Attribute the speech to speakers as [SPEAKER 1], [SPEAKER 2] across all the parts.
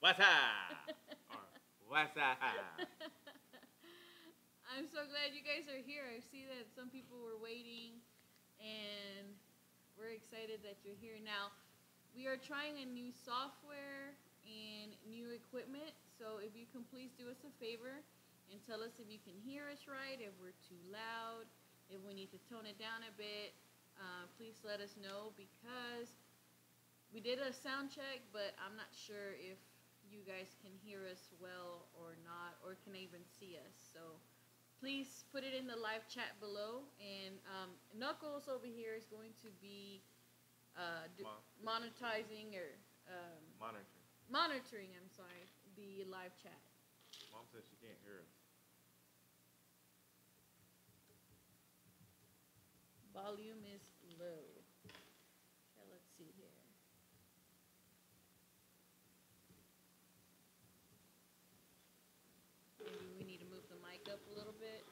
[SPEAKER 1] What's up? Or what's up?
[SPEAKER 2] I'm so glad you guys are here. I see that some people were waiting, and we're excited that you're here. Now, we are trying a new software and new equipment, so if you can please do us a favor and tell us if you can hear us right, if we're too loud, if we need to tone it down a bit. Please let us know, because we did a sound check, but I'm not sure if you guys can hear us well or not, or can even see us. So please put it in the live chat below. And Knuckles over here is going to be monetizing or monitoring. I'm sorry, the live chat.
[SPEAKER 1] Mom says she can't hear us.
[SPEAKER 2] Volume is low. Okay, let's see here. Maybe we need to move the mic up a little bit.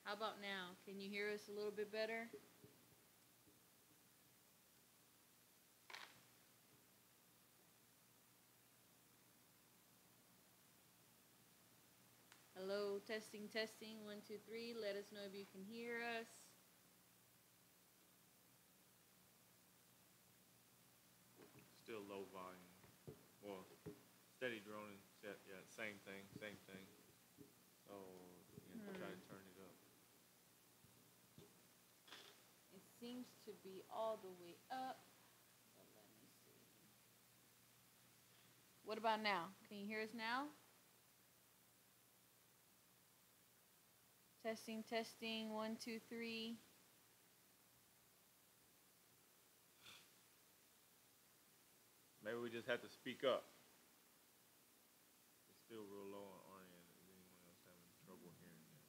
[SPEAKER 2] How about now? Can you hear us a little bit better? Hello, testing, testing, 1, 2, 3. Let us know if you can hear us.
[SPEAKER 1] Still low volume. Well, steady droning. Yeah, same thing. So, try to turn it up.
[SPEAKER 2] It seems to be all the way up. But let me see. What about now? Can you hear us now? Testing, testing, 1, 2, 3.
[SPEAKER 1] Maybe we just have to speak up. It's still real low on our end. Is anyone else having trouble hearing that?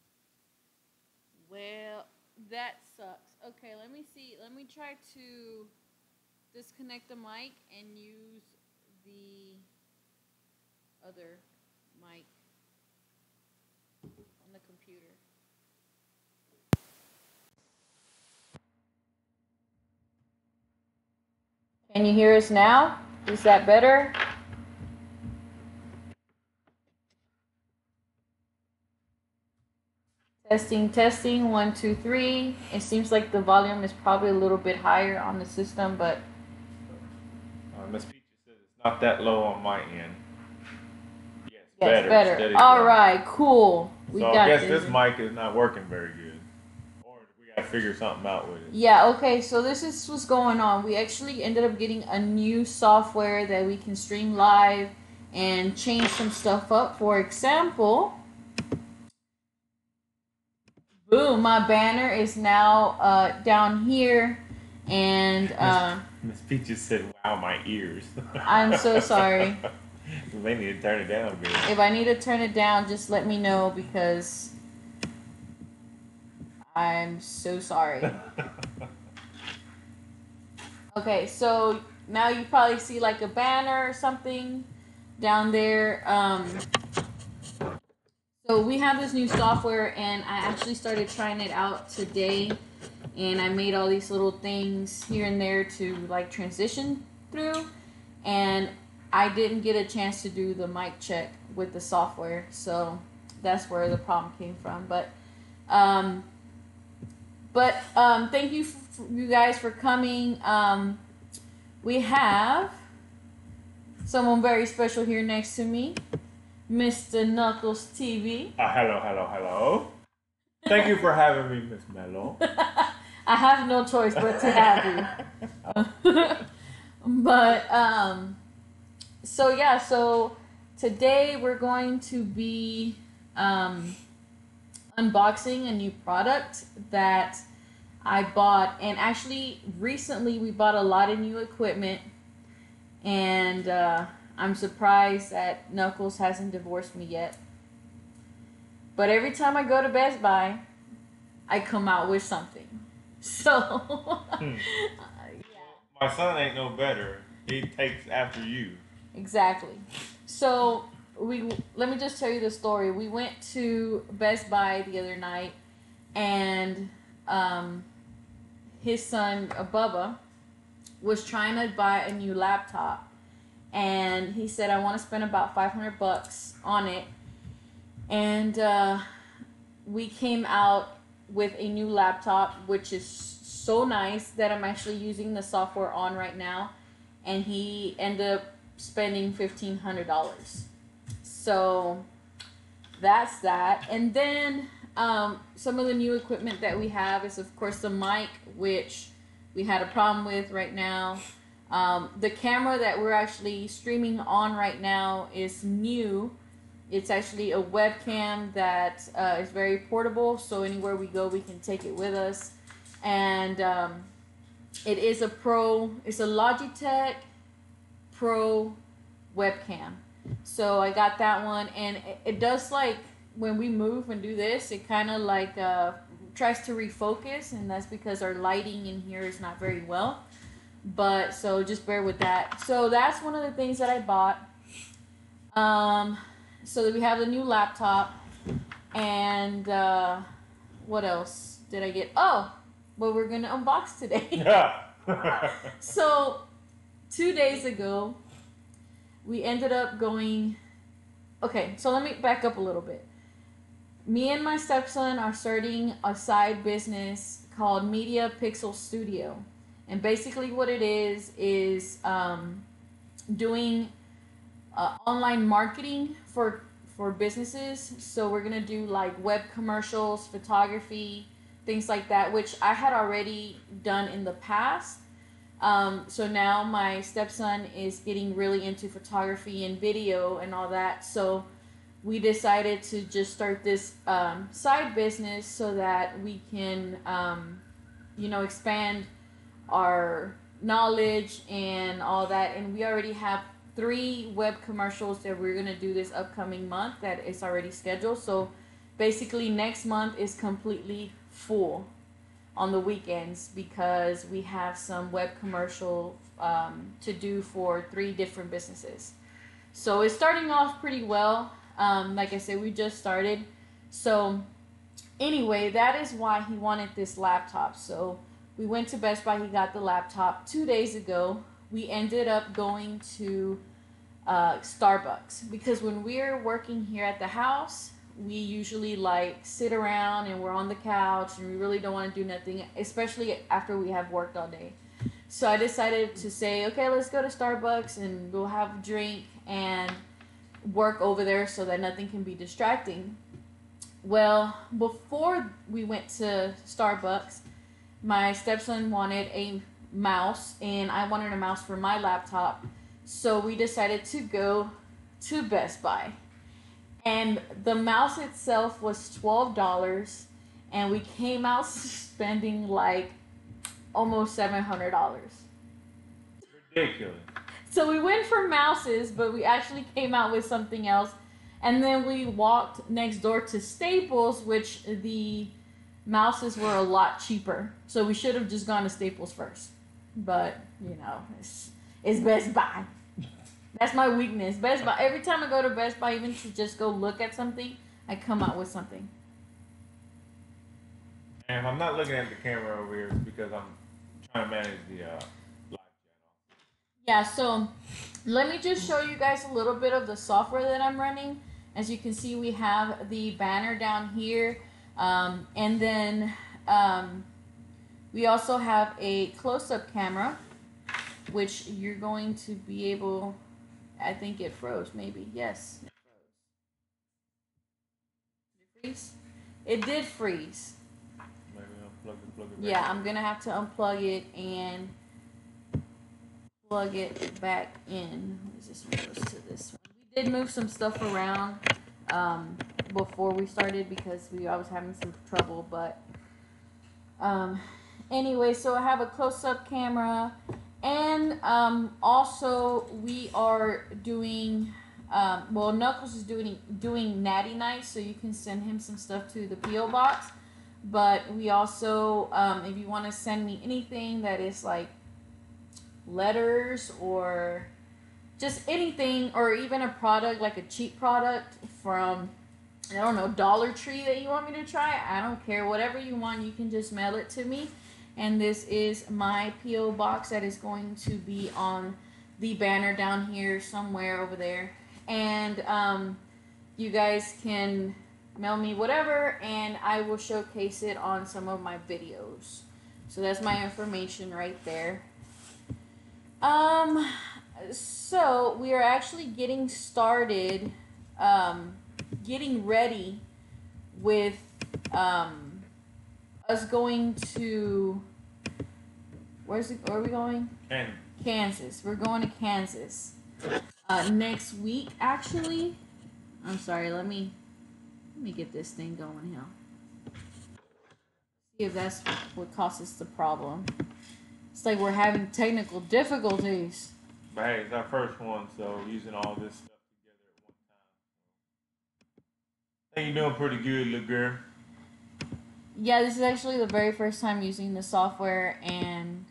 [SPEAKER 2] Well, that sucks. Okay, let me see. Let me try to disconnect the mic and use the other mic on the computer. Can you hear us now? Is that better? Testing, testing, 1, 2, 3. It seems like the volume is probably a little bit higher on the system, but
[SPEAKER 1] Miss Peaches said it's not that low on my end. Yes,
[SPEAKER 2] better. All right, cool.
[SPEAKER 1] So I guess this mic is not working very good. Or we got to figure something out with it.
[SPEAKER 2] Yeah, okay, so this is what's going on. We actually ended up getting a new software that we can stream live and change some stuff up. For example, boom, my banner is now down here. And
[SPEAKER 1] Miss Peaches said, wow, my ears.
[SPEAKER 2] I'm so sorry.
[SPEAKER 1] You may need to turn it down a bit.
[SPEAKER 2] If I need to turn it down, just let me know, because I'm so sorry. Okay, so now you probably see like a banner or something down there. So we have this new software, and I actually started trying it out today, and I made all these little things here and there to like transition through, and I didn't get a chance to do the mic check with the software, so that's where the problem came from. But thank you you guys for coming. We have someone very special here next to me, Mr. Knuckles TV.
[SPEAKER 1] Hello. Thank you for having me, Miss Melo.
[SPEAKER 2] I have no choice but to have you. But so today we're going to be unboxing a new product that I bought, and actually recently we bought a lot of new equipment, and I'm surprised that Knuckles hasn't divorced me yet. But every time I go to Best Buy, I come out with something. So
[SPEAKER 1] yeah. My son ain't no better. He takes after you.
[SPEAKER 2] Exactly. So let me just tell you the story. We went to Best Buy the other night, and his son Bubba was trying to buy a new laptop, and he said, I want to spend about $500 on it. And we came out with a new laptop, which is so nice that I'm actually using the software on right now. And he ended up spending $1,500. So that's that. And then some of the new equipment that we have is, of course, the mic, which we had a problem with right now. The camera that we're actually streaming on right now is new. It's actually a webcam that is very portable, so anywhere we go, we can take it with us. And it is it's a Logitech Pro webcam. So I got that one, and it does, like, when we move and do this, it kind of like tries to refocus, and that's because our lighting in here is not very well. But so just bear with that. So that's one of the things that I bought. So that we have the new laptop, and what else did I get? Oh, well, we're gonna unbox today.
[SPEAKER 3] Yeah.
[SPEAKER 2] So 2 days ago, we ended up going. Okay, so let me back up a little bit. Me and my stepson are starting a side business called Media Pixel Studio, and basically what it is doing online marketing for businesses. So we're gonna do like web commercials, photography, things like that, which I had already done in the past. So now my stepson is getting really into photography and video and all that. So we decided to just start this side business so that we can, expand our knowledge and all that. And we already have 3 web commercials that we're going to do this upcoming month that is already scheduled. So basically next month is completely full on the weekends because we have some web commercial to do for 3 different businesses. So it's starting off pretty well. Like I said, we just started. So anyway, that is why he wanted this laptop. So we went to Best Buy. He got the laptop 2 days ago. We ended up going to Starbucks because when we're working here at the house, we usually like sit around and we're on the couch and we really don't want to do nothing, especially after we have worked all day. So I decided to say, okay, let's go to Starbucks and we'll have a drink and work over there so that nothing can be distracting. Well, before we went to Starbucks, my stepson wanted a mouse and I wanted a mouse for my laptop. So we decided to go to Best Buy. And the mouse itself was $12 and we came out spending like almost $700.
[SPEAKER 3] Ridiculous.
[SPEAKER 2] So we went for mouses, but we actually came out with something else. And then we walked next door to Staples, which the mouses were a lot cheaper. So we should have just gone to Staples first. But, it's Best Buy. That's my weakness. Best Buy. Every time I go to Best Buy, even to just go look at something, I come out with something.
[SPEAKER 3] And if I'm not looking at the camera over here, it's because I'm trying to manage the live channel.
[SPEAKER 2] Yeah, so let me just show you guys a little bit of the software that I'm running. As you can see, we have the banner down here. And then we also have a close-up camera, which you're going to be able... I think it froze, maybe. Yes. It froze. Did it freeze? It did freeze.
[SPEAKER 3] Maybe plug it back.
[SPEAKER 2] Yeah, I'm going to have to unplug it and plug it back in. This one goes to this one. We did move some stuff around before we started because I was having some trouble. But anyway, so I have a close-up camera. And also we are doing, Knuckles is doing Natty Nights, so you can send him some stuff to the P.O. box. But we also, if you want to send me anything that is like letters or just anything, or even a product, like a cheap product from, I don't know, Dollar Tree that you want me to try, I don't care. Whatever you want, you can just mail it to me. And this is my P.O. box that is going to be on the banner down here somewhere over there. And you guys can mail me whatever, and I will showcase it on some of my videos. So that's my information right there. So we are actually getting started, getting ready with us going to, where are we going? Kansas. We're going to Kansas next week, actually. I'm sorry, let me get this thing going here. See if that's what causes the problem. It's like we're having technical difficulties.
[SPEAKER 3] But hey, it's our first one, so using all this stuff together at one time. I think you're doing pretty good, little girl.
[SPEAKER 2] Yeah, this is actually the very first time using the software, and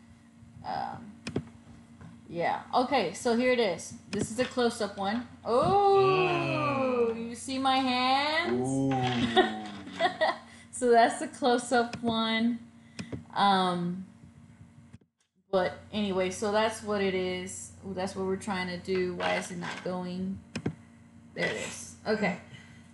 [SPEAKER 2] yeah. Okay, so here it is. This is a close-up one. Oh, you see my hands?
[SPEAKER 3] Ooh.
[SPEAKER 2] So that's the close-up one. But anyway, so that's what it is. That's what we're trying to do. Why is it not going? There it is. Okay.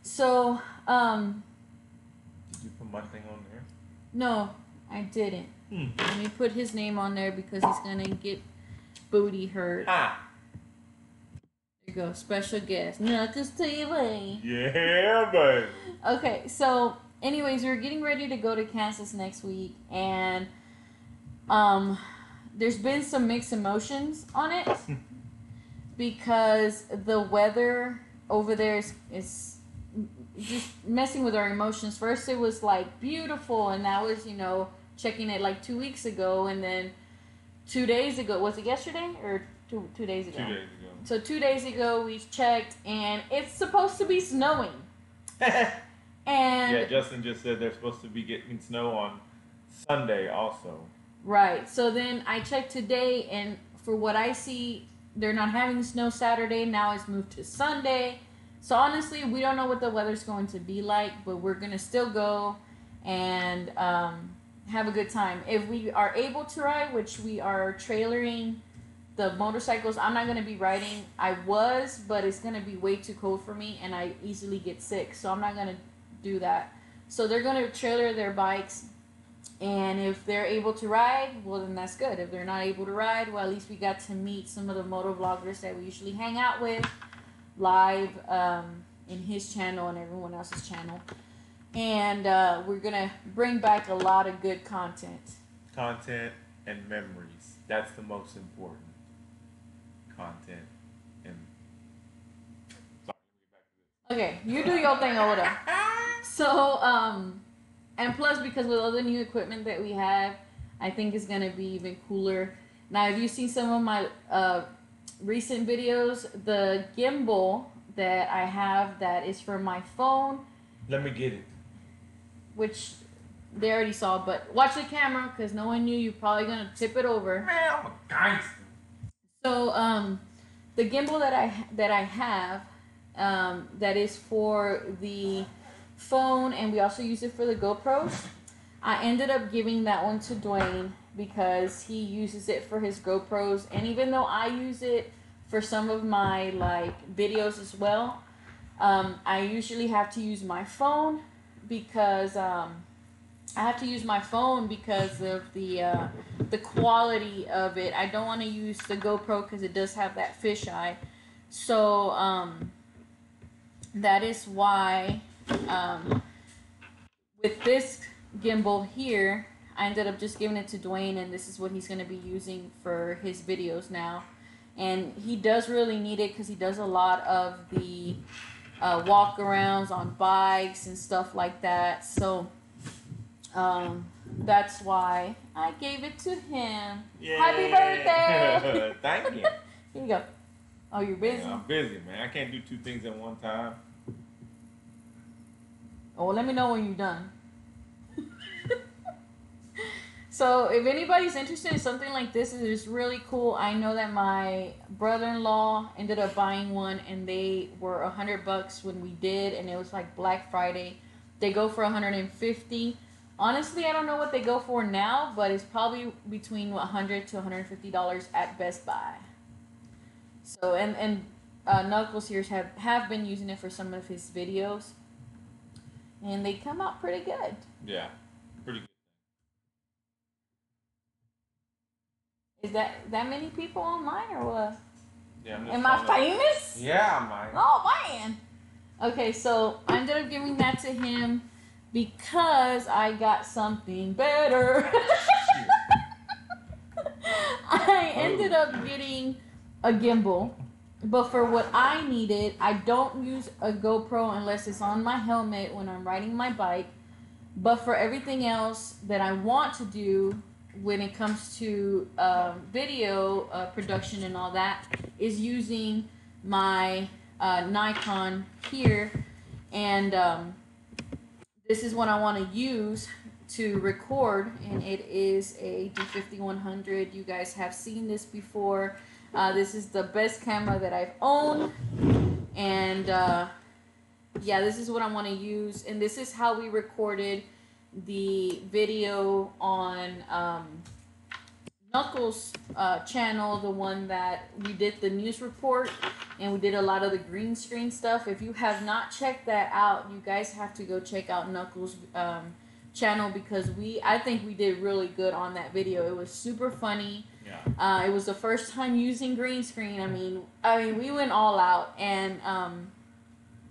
[SPEAKER 2] So,
[SPEAKER 3] did you put my thing on there?
[SPEAKER 2] No, I didn't. Let me put his name on there because he's gonna get booty hurt. There you go. Special guest. Knuckles TV.
[SPEAKER 3] Yeah, baby.
[SPEAKER 2] Okay, so anyways, we're getting ready to go to Kansas next week, and there's been some mixed emotions on it because the weather over there is just messing with our emotions. First it was like beautiful, and that was, checking it like 2 weeks ago, and then 2 days ago, was it yesterday or two days ago?
[SPEAKER 3] 2 days ago.
[SPEAKER 2] So 2 days ago we checked, and it's supposed to be snowing. And
[SPEAKER 3] yeah, Justin just said they're supposed to be getting snow on Sunday also.
[SPEAKER 2] Right. So then I checked today, and for what I see, they're not having snow Saturday. Now it's moved to Sunday. So honestly, we don't know what the weather's going to be like, but we're going to still go and have a good time. If we are able to ride, which we are trailering the motorcycles, I'm not going to be riding. I was, but it's going to be way too cold for me, and I easily get sick. So I'm not going to do that. So they're going to trailer their bikes. And if they're able to ride, well, then that's good. If they're not able to ride, well, at least we got to meet some of the moto vloggers that we usually hang out with live in his channel and everyone else's channel. And we're going to bring back a lot of good content.
[SPEAKER 3] Content and memories. That's the most important. Content and...
[SPEAKER 2] Okay, you do your thing over there. So, and plus, because with all the new equipment that we have, I think it's going to be even cooler. Now, if you've seen some of my recent videos, the gimbal that I have that is for my phone.
[SPEAKER 3] Let me get it.
[SPEAKER 2] Which they already saw, but watch the camera because no one knew. You're probably going to tip it over.
[SPEAKER 3] Man, I'm a gangster.
[SPEAKER 2] So, the gimbal that I have, that is for the phone, and we also use it for the GoPros. I ended up giving that one to Dwayne because he uses it for his GoPros, and even though I use it for some of my videos as well, I usually have to use my phone because of the quality of it. I don't want to use the GoPro because it does have that fisheye. So that is why with this gimbal here, I ended up just giving it to Dwayne, and this is what he's going to be using for his videos now. And he does really need it because he does a lot of the walk-arounds on bikes and stuff like that. So that's why I gave it to him.
[SPEAKER 3] Yeah.
[SPEAKER 2] Happy birthday!
[SPEAKER 3] Thank you.
[SPEAKER 2] Here you go. Oh, you're busy?
[SPEAKER 3] Yeah, I'm busy, man. I can't do two things at one time.
[SPEAKER 2] Oh, well, let me know when you're done. So, if anybody's interested in something like this, it is really cool. I know that my brother-in-law ended up buying one, and they were $100 when we did, and it was like Black Friday. They go for $150 Honestly, I don't know what they go for now, but it's probably between $100 to $150 at Best Buy. So and Knuckles here have been using it for some of his videos, and they come out pretty good.
[SPEAKER 3] Yeah, pretty good.
[SPEAKER 2] Is that many people online or what?
[SPEAKER 3] Yeah,
[SPEAKER 2] Am I famous?
[SPEAKER 3] Yeah, I'm mine.
[SPEAKER 2] Oh man. Okay, so I ended up giving that to him because I got something better. I ended up getting a gimbal, but for what I needed, I don't use a GoPro unless it's on my helmet when I'm riding my bike. But for everything else that I want to do when it comes to video production and all that is using my Nikon here, and this is what I want to use to record, and it is a D5100. You guys have seen this before. This is the best camera that I've owned, and yeah, this is what I want to use, and this is how we recorded the video on Knuckles' channel, the one that we did the news report, and we did a lot of the green screen stuff. If you have not checked that out, you guys have to go check out Knuckles' channel, because I think we did really good on that video. It was super funny. Yeah. It was the first time using green screen. I mean, we went all out, and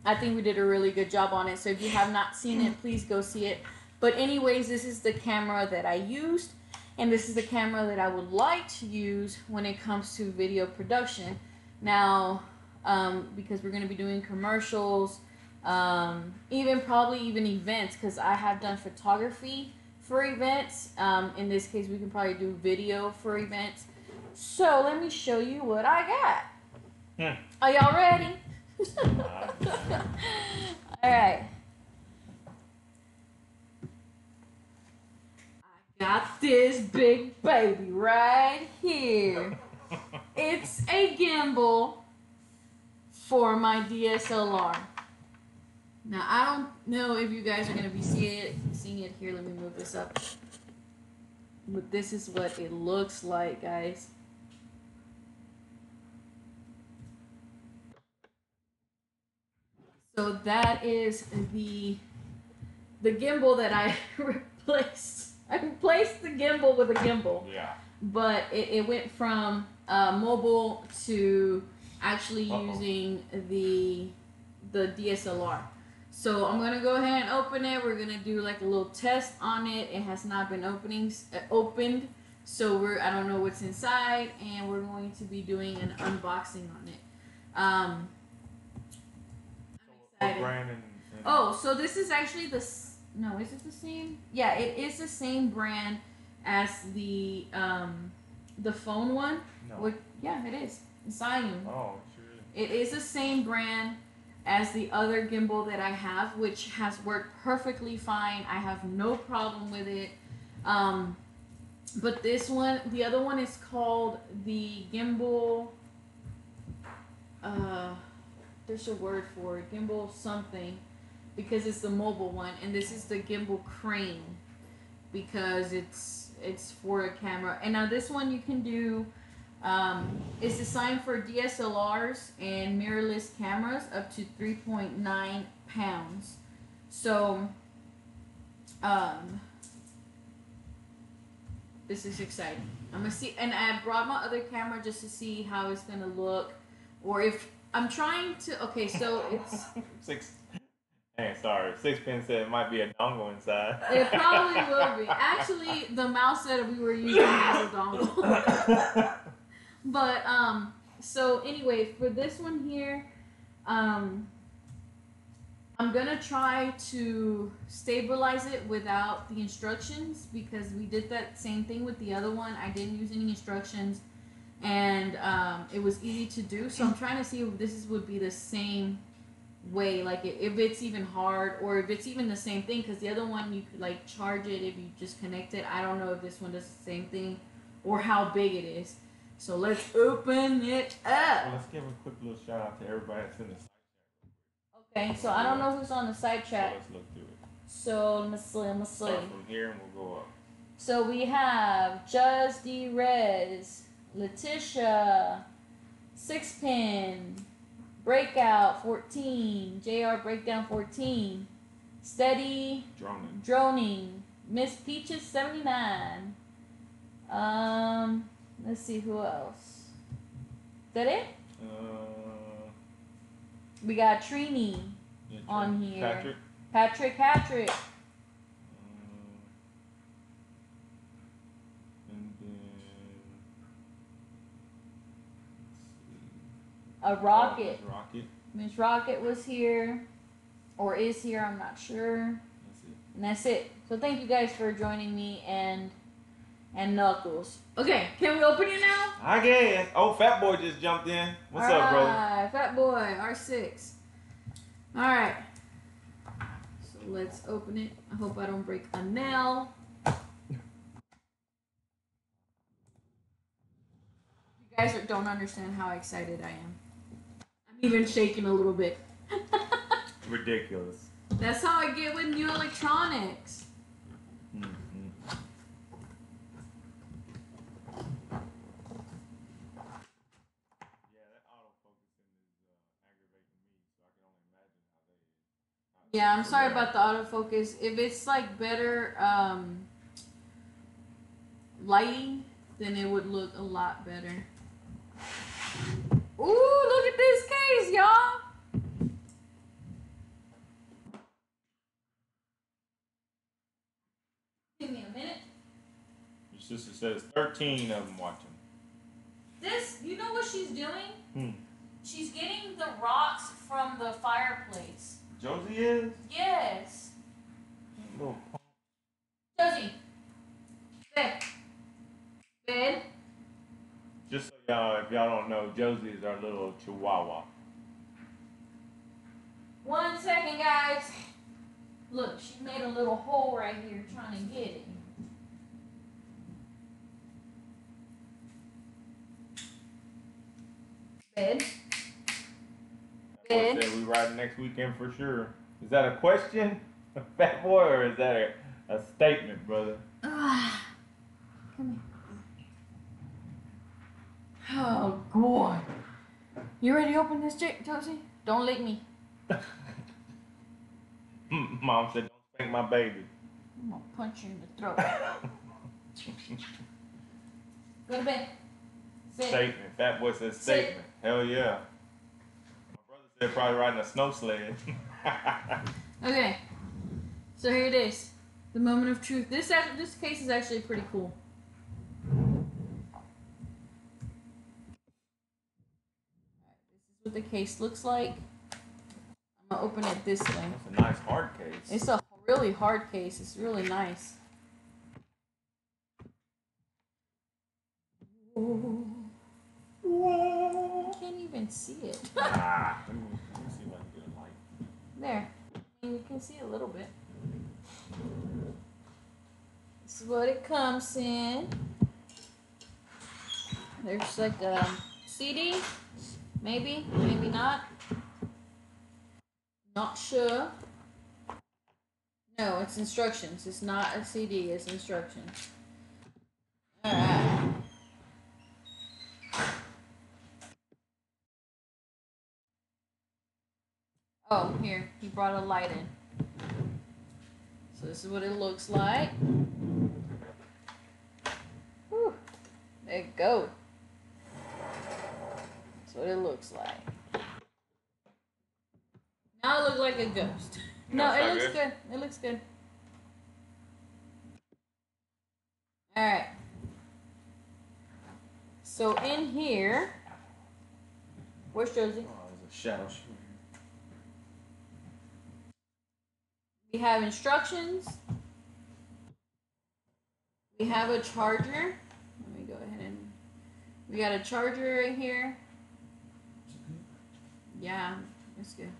[SPEAKER 2] I think we did a really good job on it. So if you have not seen it, please go see it. But anyways, this is the camera that I used, and this is the camera that I would like to use when it comes to video production. Now, because we're going to be doing commercials, probably even events, because I have done photography for events. In this case, we can probably do video for events. So let me show you what I got. Are y'all ready? All right. Got this big baby right here. It's a gimbal for my DSLR. Now, I don't know if you guys are going to be seeing it here. Let me move this up. But this is what it looks like, guys. So that is the gimbal that I replaced. I replaced the gimbal with a gimbal. Yeah. But it went from mobile to actually using the DSLR. So I'm gonna go ahead and open it. We're gonna do like a little test on it. It has not been opened, so I don't know what's inside, and we're going to be doing an unboxing on it. I'm excited. Oh, so this is actually no, is it the same? Yeah, it is the same brand as the phone one. No. Yeah, it is. Xiaomi. Oh, sure. It is the same brand as the other gimbal that I have, which has worked perfectly fine. I have no problem with it. But this one, the other one is called the gimbal. There's a word for it. Gimbal something. Because it's the mobile one, and this is the gimbal crane, because it's for a camera. And now this one you can do, it's designed for DSLRs and mirrorless cameras up to 3.9 pounds. So, this is exciting. I'm gonna see, and I brought my other camera just to see how it's gonna look, or if I'm trying to. Okay, so it's
[SPEAKER 3] 6pin said it might be a dongle inside.
[SPEAKER 2] It probably will be. Actually, the mouse that we were using has a dongle. But so anyway, for this one here, I'm gonna try to stabilize it without the instructions, because we did that same thing with the other one. I didn't use any instructions, and it was easy to do. So I'm trying to see if this would be the same way, like if it's even hard, or if it's even the same thing, because the other one you could like charge it if you just connect it. I don't know if this one does the same thing or how big it is. So let's open it up.
[SPEAKER 3] Well, let's give a quick little shout out to everybody that's in the side chat.
[SPEAKER 2] Okay, so I don't know who's on the side chat.
[SPEAKER 3] So let's look through it.
[SPEAKER 2] So let me see.
[SPEAKER 3] Start from here and we'll go up.
[SPEAKER 2] So we have Just D Rez, Letitia, Sixpin, Breakout 14, JR Breakdown 14, Steady Droning, Miss Peaches 79. Let's see who else. Is that it? We got Trini on here. Patrick.
[SPEAKER 3] And then
[SPEAKER 2] a Rocket.
[SPEAKER 3] Rocket.
[SPEAKER 2] Miss Rocket was here, or is here, I'm not sure.
[SPEAKER 3] That's it.
[SPEAKER 2] And that's it. So thank you guys for joining me and Knuckles. Okay, can we open it now?
[SPEAKER 3] I guess. Oh, Fat Boy just jumped in. What's up, brother?
[SPEAKER 2] Alright, Fat Boy, R6. Alright. So let's open it. I hope I don't break a nail. You guys don't understand how excited I am. I'm even shaking a little bit.
[SPEAKER 3] Ridiculous.
[SPEAKER 2] That's how I get with new electronics. Yeah, I'm sorry about the autofocus. If it's like better lighting, then it would look a lot better. Ooh, look at this case, y'all. Give me a minute.
[SPEAKER 3] Your sister says 13 of them watching.
[SPEAKER 2] This, you know what she's doing? She's getting the rocks from the fireplace.
[SPEAKER 3] Josie is?
[SPEAKER 2] Yes.
[SPEAKER 3] Little
[SPEAKER 2] Josie. Bed.
[SPEAKER 3] Just so y'all, if y'all don't know, Josie is our little chihuahua.
[SPEAKER 2] 1 second, guys. Look, she made a little hole right here trying to get it. Bed.
[SPEAKER 3] Said we riding next weekend for sure. Is that a question, Fat Boy, or is that a statement, brother?
[SPEAKER 2] Come here. Oh, God. You ready to open this, Josie? Don't lick me.
[SPEAKER 3] Mom said, don't spank my baby.
[SPEAKER 2] I'm going to punch you in the throat. Go to bed. Sit.
[SPEAKER 3] Statement. Fat Boy says statement. Hell yeah. They're probably riding a snow sled.
[SPEAKER 2] Okay, so here it is, the moment of truth. This case is actually pretty cool. This is what the case looks like. I'm gonna open it this way.
[SPEAKER 3] That's a nice hard case.
[SPEAKER 2] It's a really hard case. It's really nice. I can't even see it.
[SPEAKER 3] Let me see if I can get a light.
[SPEAKER 2] There. I mean, you can see a little bit. This is what it comes in. There's like a CD. Maybe. Maybe not. Not sure. No, it's instructions. It's not a CD. It's instructions. Alright. Oh, here, he brought a light in. So this is what it looks like. Whew. There you go. That's what it looks like. Now it looks like a ghost. No, it looks good. It looks good. Alright. So in here, where's Josie?
[SPEAKER 3] Oh, there's a shadow shoe.
[SPEAKER 2] We have instructions. We have a charger. Let me go ahead and... We got a charger right here. Yeah, it's good.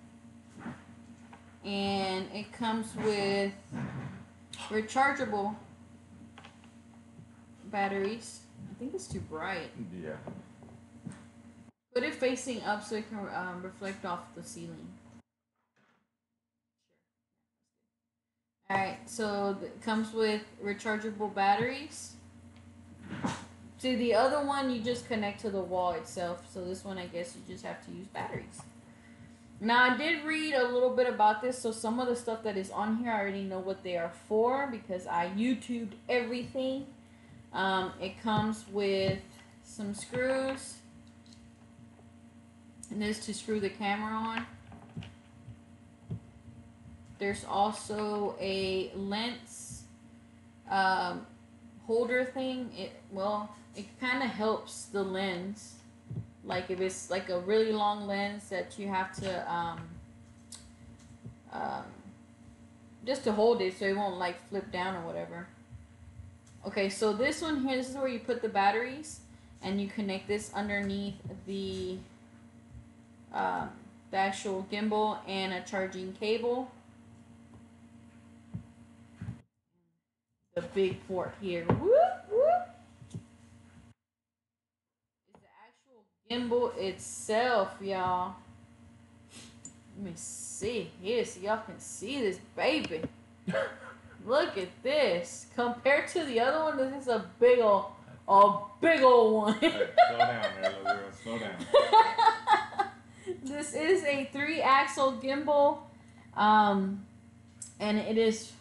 [SPEAKER 2] And it comes with rechargeable batteries. I think it's too bright.
[SPEAKER 3] Yeah.
[SPEAKER 2] Put it facing up so it can reflect off the ceiling. Alright, so it comes with rechargeable batteries. See, the other one you just connect to the wall itself. So this one, I guess you just have to use batteries. Now, I did read a little bit about this. So some of the stuff that is on here, I already know what they are for because I YouTubed everything. It comes with some screws. And this to screw the camera on. There's also a lens holder thing. It kind of helps the lens. Like if it's like a really long lens that you have to just to hold it so it won't like flip down or whatever. Okay, so this one here, this is where you put the batteries, and you connect this underneath the actual gimbal and a charging cable. The big port here. Whoop, whoop. It's the actual gimbal itself, y'all. Let me see here so y'all can see this baby. Look at this. Compared to the other one, this is a big old one.
[SPEAKER 3] Hey, slow down there, little girl. Slow down.
[SPEAKER 2] This is a 3-axle gimbal, and it is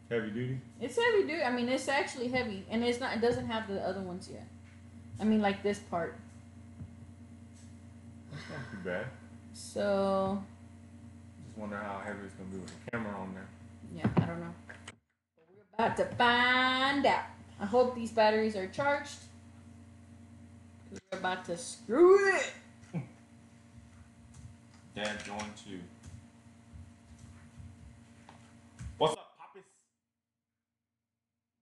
[SPEAKER 3] Heavy duty?
[SPEAKER 2] It's heavy duty. I mean, it's actually heavy, and it's not. It doesn't have the other ones yet. I mean, like this part.
[SPEAKER 3] That's not too bad.
[SPEAKER 2] So.
[SPEAKER 3] Just wonder how heavy it's gonna be with the camera on there.
[SPEAKER 2] Yeah, I don't know. But we're about to find out. I hope these batteries are charged. Cause we're about to screw it.
[SPEAKER 3] Dad's going to. What's up, Poppies?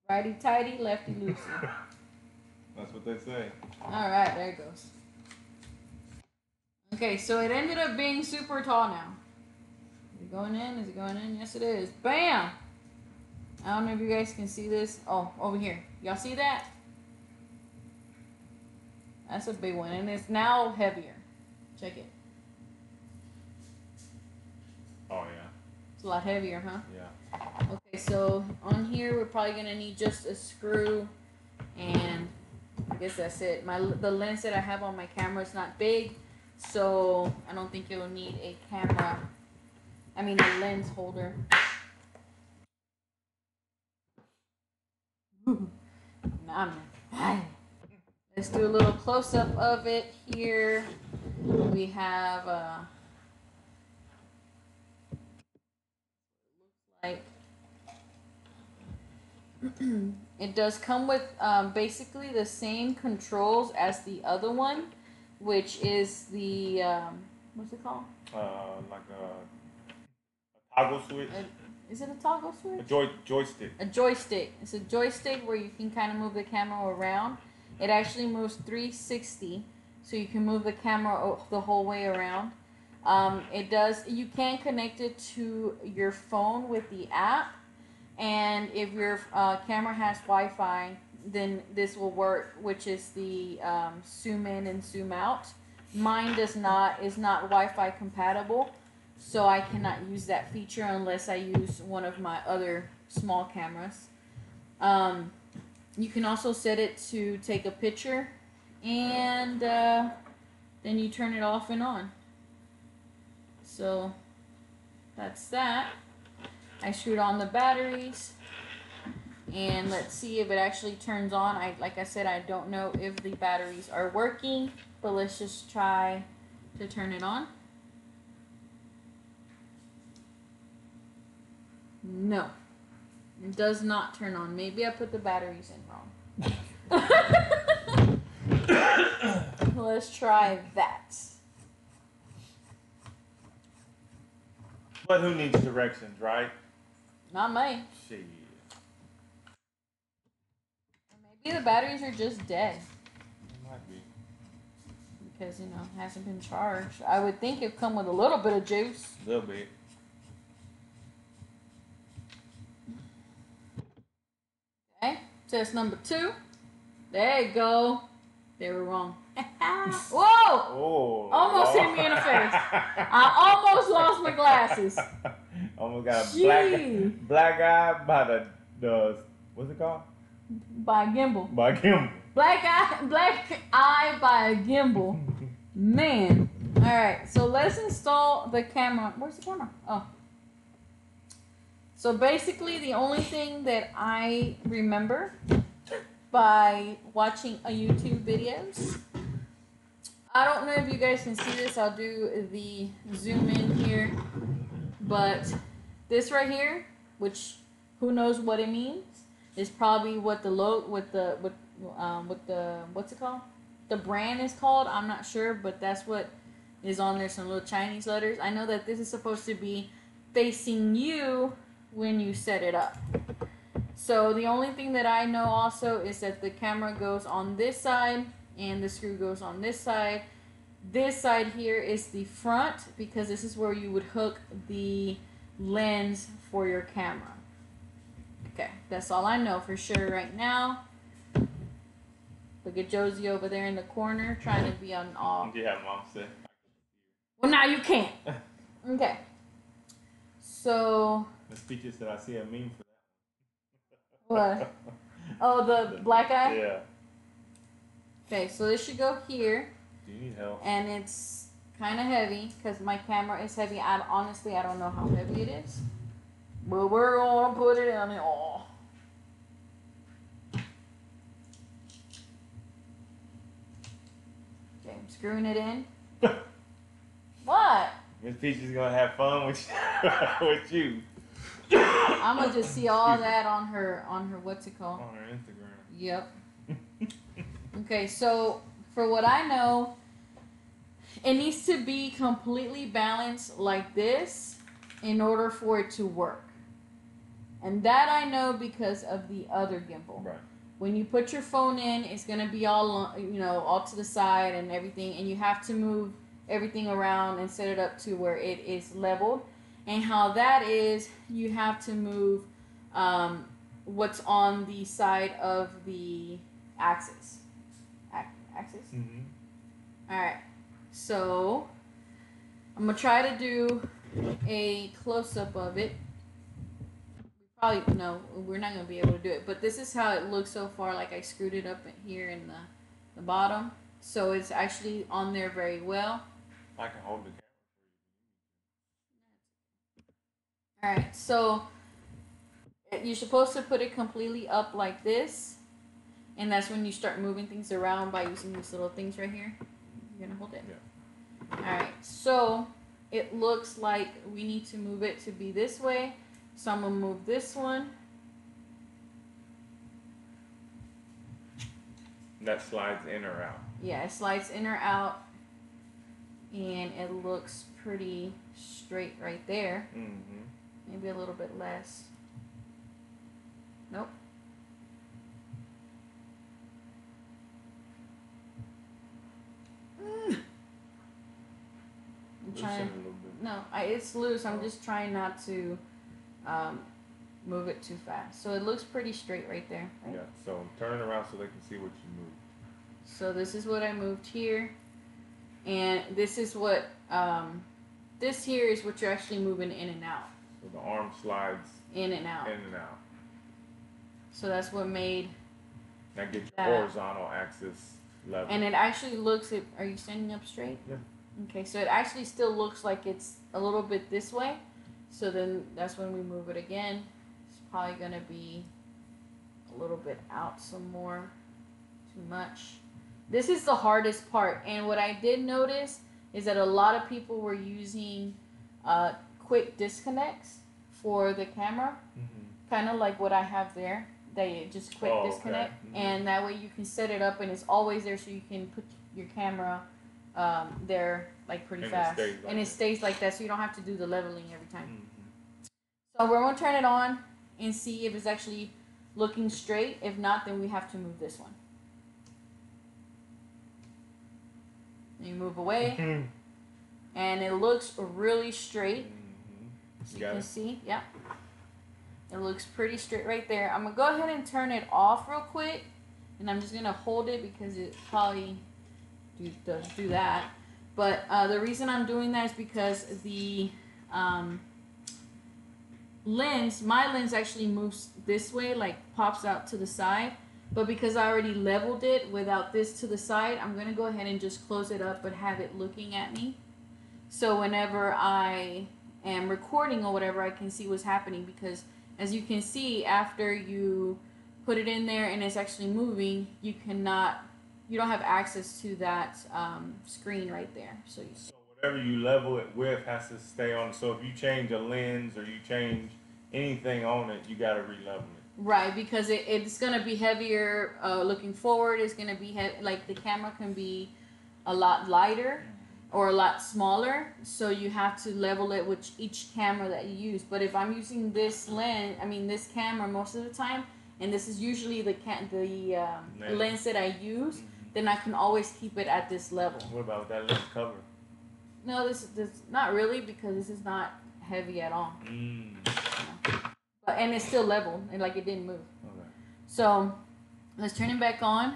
[SPEAKER 2] Righty tighty, lefty loosey.
[SPEAKER 3] That's what they say.
[SPEAKER 2] Alright, there it goes. Okay, so it ended up being super tall now. Is it going in? Is it going in? Yes, it is. Bam! I don't know if you guys can see this. Oh, over here. Y'all see that? That's a big one. And it's now heavier. Check it.
[SPEAKER 3] Oh, yeah.
[SPEAKER 2] It's a lot heavier, huh?
[SPEAKER 3] Yeah.
[SPEAKER 2] Okay, so on here we're probably gonna need just a screw, and I guess that's it. The lens that I have on my camera is not big, so I don't think it will need a a lens holder. Let's do a little close-up of it here. We have like it does come with basically the same controls as the other one, which is the what's it called?
[SPEAKER 3] Like a toggle switch.
[SPEAKER 2] Is it a toggle switch?
[SPEAKER 3] A joystick.
[SPEAKER 2] A joystick. It's a joystick where you can kind of move the camera around. It actually moves 360, so you can move the camera the whole way around. It does. You can connect it to your phone with the app, and if your camera has Wi-Fi, then this will work, which is the zoom in and zoom out. Mine does not. Is not Wi-Fi compatible, so I cannot use that feature unless I use one of my other small cameras. You can also set it to take a picture, and then you turn it off and on. So that's that. I screwed on the batteries, and let's see if it actually turns on. Like I said, I don't know if the batteries are working, but let's just try to turn it on. No, it does not turn on. Maybe I put the batteries in wrong. Let's try that.
[SPEAKER 3] But who needs directions, right?
[SPEAKER 2] Not me.
[SPEAKER 3] Shit.
[SPEAKER 2] Maybe the batteries are just dead.
[SPEAKER 3] It might be.
[SPEAKER 2] Because, it hasn't been charged. I would think it'd come with a little bit of juice.
[SPEAKER 3] A little bit.
[SPEAKER 2] Okay, test number 2. There you go. They were wrong. Whoa!
[SPEAKER 3] Oh,
[SPEAKER 2] almost hit me in the face. I almost lost my glasses.
[SPEAKER 3] Almost got a
[SPEAKER 2] Gee.
[SPEAKER 3] black eye by the what's it called?
[SPEAKER 2] By a gimbal.
[SPEAKER 3] By a gimbal.
[SPEAKER 2] Black eye by a gimbal. Man. Alright, so let's install the camera. Where's the camera? Oh. So basically the only thing that I remember by watching a YouTube videos, I don't know if you guys can see this, I'll do the zoom in here, but this right here, which who knows what it means, is probably what the what's it called? The brand is called. I'm not sure, but that's what is on there. Some little Chinese letters. I know that this is supposed to be facing you when you set it up. So the only thing that I know also is that the camera goes on this side and the screw goes on this side. This side here is the front because this is where you would hook the lens for your camera. Okay, that's all I know for sure right now. Look at Josie over there in the corner trying to be on all.
[SPEAKER 3] Yeah, Mom said.
[SPEAKER 2] Well, now you can't. Okay. So.
[SPEAKER 3] Miss Peaches said I see a meme for that.
[SPEAKER 2] What? Oh, the black eye?
[SPEAKER 3] Yeah.
[SPEAKER 2] Okay, so this should go here.
[SPEAKER 3] Do you need help?
[SPEAKER 2] And it's kind of heavy because my camera is heavy. Honestly, I don't know how heavy it is. But we're going to put it on it all. Okay, I'm screwing it in. What?
[SPEAKER 3] Miss Peach is gonna have fun with with you.
[SPEAKER 2] I'm gonna just see all that on her what's it called?
[SPEAKER 3] On her Instagram.
[SPEAKER 2] Yep. Okay, so for what I know, it needs to be completely balanced like this in order for it to work. And that I know because of the other gimbal.
[SPEAKER 3] Right.
[SPEAKER 2] When you put your phone in, it's gonna be all all to the side and everything, and you have to move everything around and set it up to where it is leveled. And how that is, you have to move what's on the side of the axis. Axis?
[SPEAKER 3] Mm-hmm.
[SPEAKER 2] Alright, so I'm going to try to do a close-up of it. No, we're not going to be able to do it. But this is how it looks so far. Like I screwed it up here in the bottom. So it's actually on there very well.
[SPEAKER 3] I can hold the camera
[SPEAKER 2] for you. Alright, so you're supposed to put it completely up like this. And that's when you start moving things around by using these little things right here. You're going to hold it?
[SPEAKER 3] Yeah.
[SPEAKER 2] Alright, so it looks like we need to move it to be this way. So I'm going to move this one.
[SPEAKER 3] That slides in or out.
[SPEAKER 2] Yeah, it slides in or out. And it looks pretty straight right there.
[SPEAKER 3] Mm-hmm.
[SPEAKER 2] Maybe a little bit less. Nope. I'm trying. No, it's loose. I'm just trying not to move it too fast. So it looks pretty straight right there. Right?
[SPEAKER 3] Yeah. So turn it around so they can see what you moved.
[SPEAKER 2] So this is what I moved here, and this is what this here is what you're actually moving in and out.
[SPEAKER 3] So the arm slides
[SPEAKER 2] in and out.
[SPEAKER 3] In and out.
[SPEAKER 2] So that's what made.
[SPEAKER 3] Now get your horizontal axis level.
[SPEAKER 2] And it actually looks. Are you standing up straight?
[SPEAKER 3] Yeah.
[SPEAKER 2] Okay, so it actually still looks like it's a little bit this way. So then that's when we move it again. It's probably going to be a little bit out some more. Too much. This is the hardest part. And what I did notice is that a lot of people were using quick disconnects for the camera. Mm-hmm. Kind of like what I have there. They just quick disconnect. Okay. Mm-hmm. And that way you can set it up and it's always there so you can put your camera there like pretty fast. It stays like that so you don't have to do the leveling every time. Mm-hmm. So we're going to turn it on and see if it's actually looking straight. If not, then we have to move this one. You move away, mm-hmm. and it looks really straight. Mm-hmm. So you can see, yeah. It looks pretty straight right there. I'm going to go ahead and turn it off real quick, and I'm just going to hold it because it probably does do that. But the reason I'm doing that is because the lens, my lens actually moves this way, like pops out to the side. But because I already leveled it without this to the side, I'm going to go ahead and just close it up but have it looking at me. So whenever I am recording or whatever, I can see what's happening. Because as you can see, after you put it in there and it's actually moving, you don't have access to that screen right there. So
[SPEAKER 3] whatever you level it with has to stay on. So if you change a lens or you change anything on it, you got to re-level it.
[SPEAKER 2] Right, because it's going to be heavier looking forward. It's going to be like the camera can be a lot lighter or a lot smaller, so you have to level it with each camera that you use. But if I'm using this this camera most of the time, and this is usually the lens that I use, then I can always keep it at this level.
[SPEAKER 3] What about that lens cover?
[SPEAKER 2] No, this not really, because this is not heavy at all. And it's still level, and like it didn't move.
[SPEAKER 3] Okay.
[SPEAKER 2] So let's turn it back on,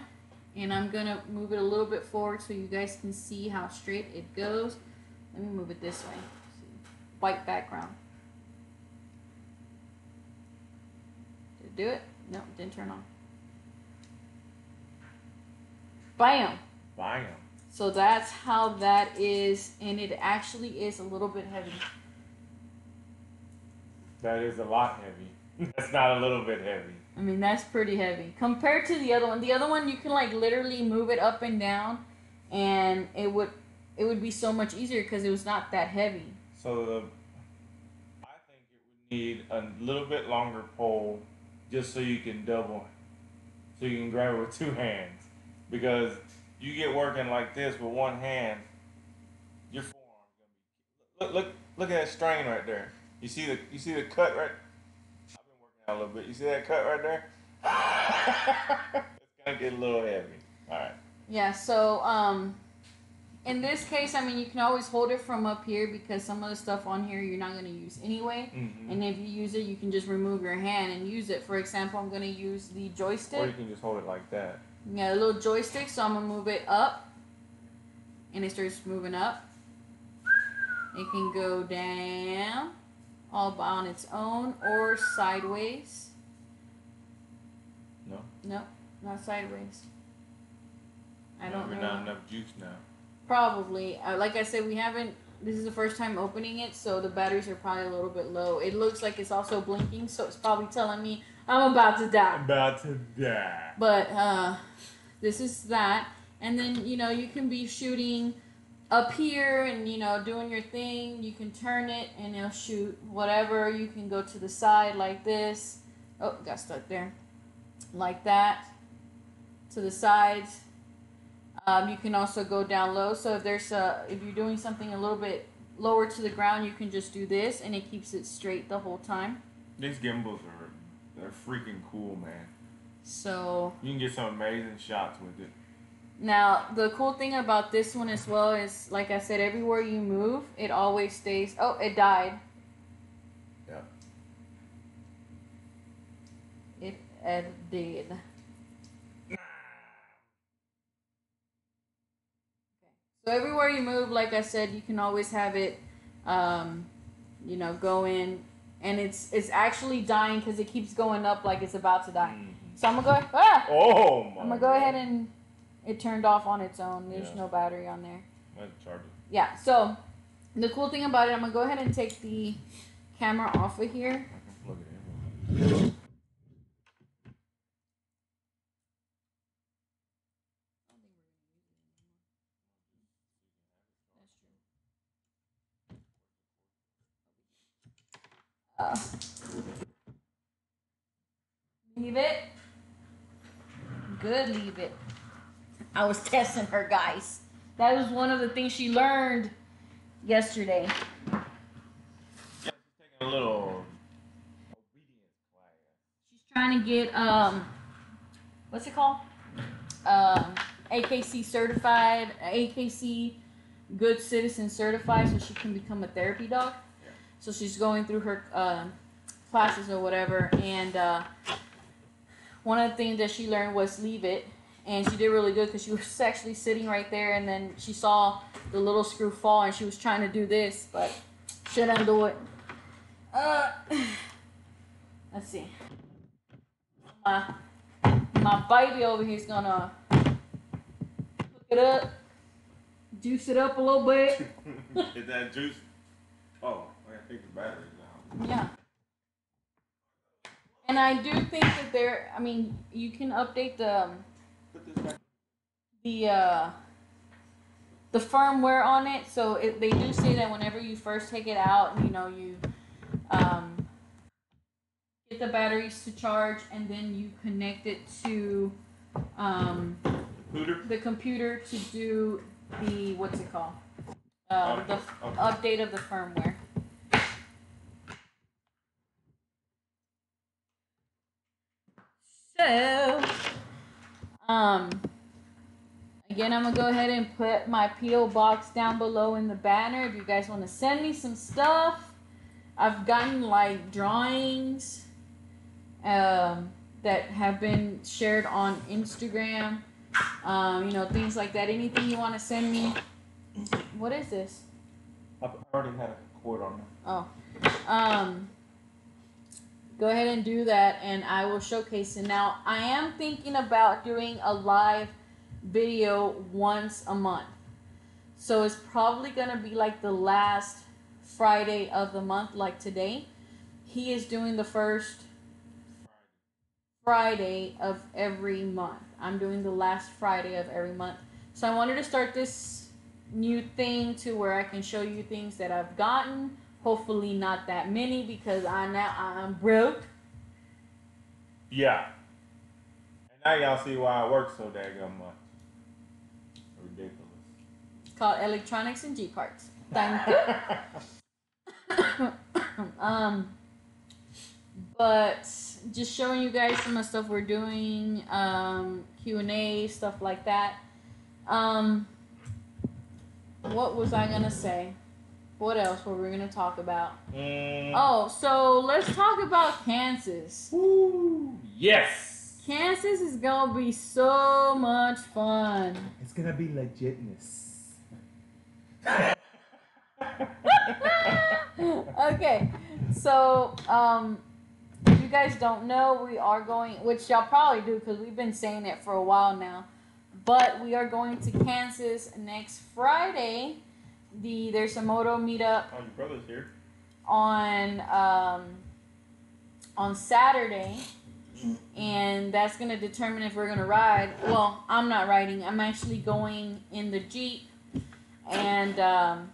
[SPEAKER 2] and I'm gonna move it a little bit forward so you guys can see how straight it goes. Let me move it this way. White background. Did it do it? No, it didn't turn on. Bam!
[SPEAKER 3] Bam.
[SPEAKER 2] So that's how that is, and it actually is a little bit heavy.
[SPEAKER 3] That is a lot heavy. That's not a little bit heavy.
[SPEAKER 2] I mean, that's pretty heavy compared to the other one. The other one, you can like literally move it up and down, and it would be so much easier because it was not that heavy.
[SPEAKER 3] So I think it would need a little bit longer pole, just so you can so you can grab it with two hands. Because you get working like this with one hand, your forearm's gonna be. Look at that strain right there. You see the cut right? I've been working out a little bit. You see that cut right there? It's gonna get a little heavy. All right.
[SPEAKER 2] Yeah. So in this case, I mean, you can always hold it from up here because some of the stuff on here you're not gonna use anyway.
[SPEAKER 3] Mm-hmm.
[SPEAKER 2] And if you use it, you can just remove your hand and use it. For example, I'm gonna use the joystick.
[SPEAKER 3] Or you can just hold it like that.
[SPEAKER 2] Yeah, a little joystick. So I'm gonna move it up, and it starts moving up. It can go down all on its own or sideways.
[SPEAKER 3] No.
[SPEAKER 2] No, not sideways. I don't know.
[SPEAKER 3] Not enough juice now.
[SPEAKER 2] Probably. Like I said, this is the first time opening it, so the batteries are probably a little bit low. It looks like it's also blinking, so it's probably telling me I'm about to die.
[SPEAKER 3] About to die.
[SPEAKER 2] But this is that. And then, you can be shooting up here and, doing your thing. You can turn it and it'll shoot whatever. You can go to the side like this. Oh, got stuck there. Like that. To the sides. You can also go down low. So if you're doing something a little bit lower to the ground, you can just do this and it keeps it straight the whole time.
[SPEAKER 3] These gimbals they're freaking cool, man.
[SPEAKER 2] So
[SPEAKER 3] you can get some amazing shots with it.
[SPEAKER 2] Now, the cool thing about this one as well is, like I said, everywhere you move, it always stays. Oh, it died.
[SPEAKER 3] Yeah.
[SPEAKER 2] It did. So everywhere you move, like I said, you can always have it, go in, and it's actually dying because it keeps going up like it's about to die. Mm-hmm. So I'm gonna go.
[SPEAKER 3] Oh my!
[SPEAKER 2] I'm gonna go ahead and it turned off on its own. There's no battery on there.
[SPEAKER 3] Let's charge it.
[SPEAKER 2] Yeah. So the cool thing about it, I'm gonna go ahead and take the camera off of here.
[SPEAKER 3] I can plug it in.
[SPEAKER 2] Leave it. Good, leave it. I was testing her, guys. That was one of the things she learned yesterday.
[SPEAKER 3] Yeah, she's taking a little obedience class.
[SPEAKER 2] She's trying to get what's it called? AKC certified, AKC Good Citizen certified, so she can become a therapy dog.
[SPEAKER 3] Yeah.
[SPEAKER 2] So she's going through her classes or whatever, and one of the things that she learned was leave it, and she did really good because she was actually sitting right there, and then she saw the little screw fall, and she was trying to do this, but she didn't do it. let's see. My baby over here is gonna hook it up, juice it up a little bit.
[SPEAKER 3] Is that juice? Oh, I gotta take the batteries out.
[SPEAKER 2] Yeah. And I do think that you can update
[SPEAKER 3] Put this back.
[SPEAKER 2] the firmware on it. So they do say that whenever you first take it out, you get the batteries to charge, and then you connect it to the computer to do the what's it called? The update of the firmware. So, again, I'm gonna go ahead and put my P.O. box down below in the banner if you guys want to send me some stuff. I've gotten like drawings that have been shared on Instagram. Things like that. Anything you want to send me. What is this?
[SPEAKER 3] I already had a cord on there.
[SPEAKER 2] Oh. Go ahead and do that, and I will showcase it. Now, I am thinking about doing a live video once a month. So it's probably going to be like the last Friday of the month, like today. He is doing the first Friday of every month. I'm doing the last Friday of every month. So I wanted to start this new thing to where I can show you things that I've gotten. Hopefully not that many, because I'm broke.
[SPEAKER 3] Yeah. And now y'all see why I work so daggone much. Ridiculous.
[SPEAKER 2] It's called Electronics and G Parts. Thank you. But just showing you guys some of the stuff we're doing, Q&A, stuff like that. What was I gonna say? What else were we gonna talk about? Oh, so let's talk about Kansas.
[SPEAKER 3] Woo! Yes!
[SPEAKER 2] Kansas is gonna be so much fun.
[SPEAKER 4] It's gonna be legitness.
[SPEAKER 2] Okay, so if you guys don't know, we are going, which y'all probably do because we've been saying it for a while now, but we are going to Kansas next Friday. There's a moto meetup.
[SPEAKER 3] Oh, your brother's here.
[SPEAKER 2] On Saturday, and that's gonna determine if we're gonna ride. Well, I'm not riding. I'm actually going in the Jeep, and I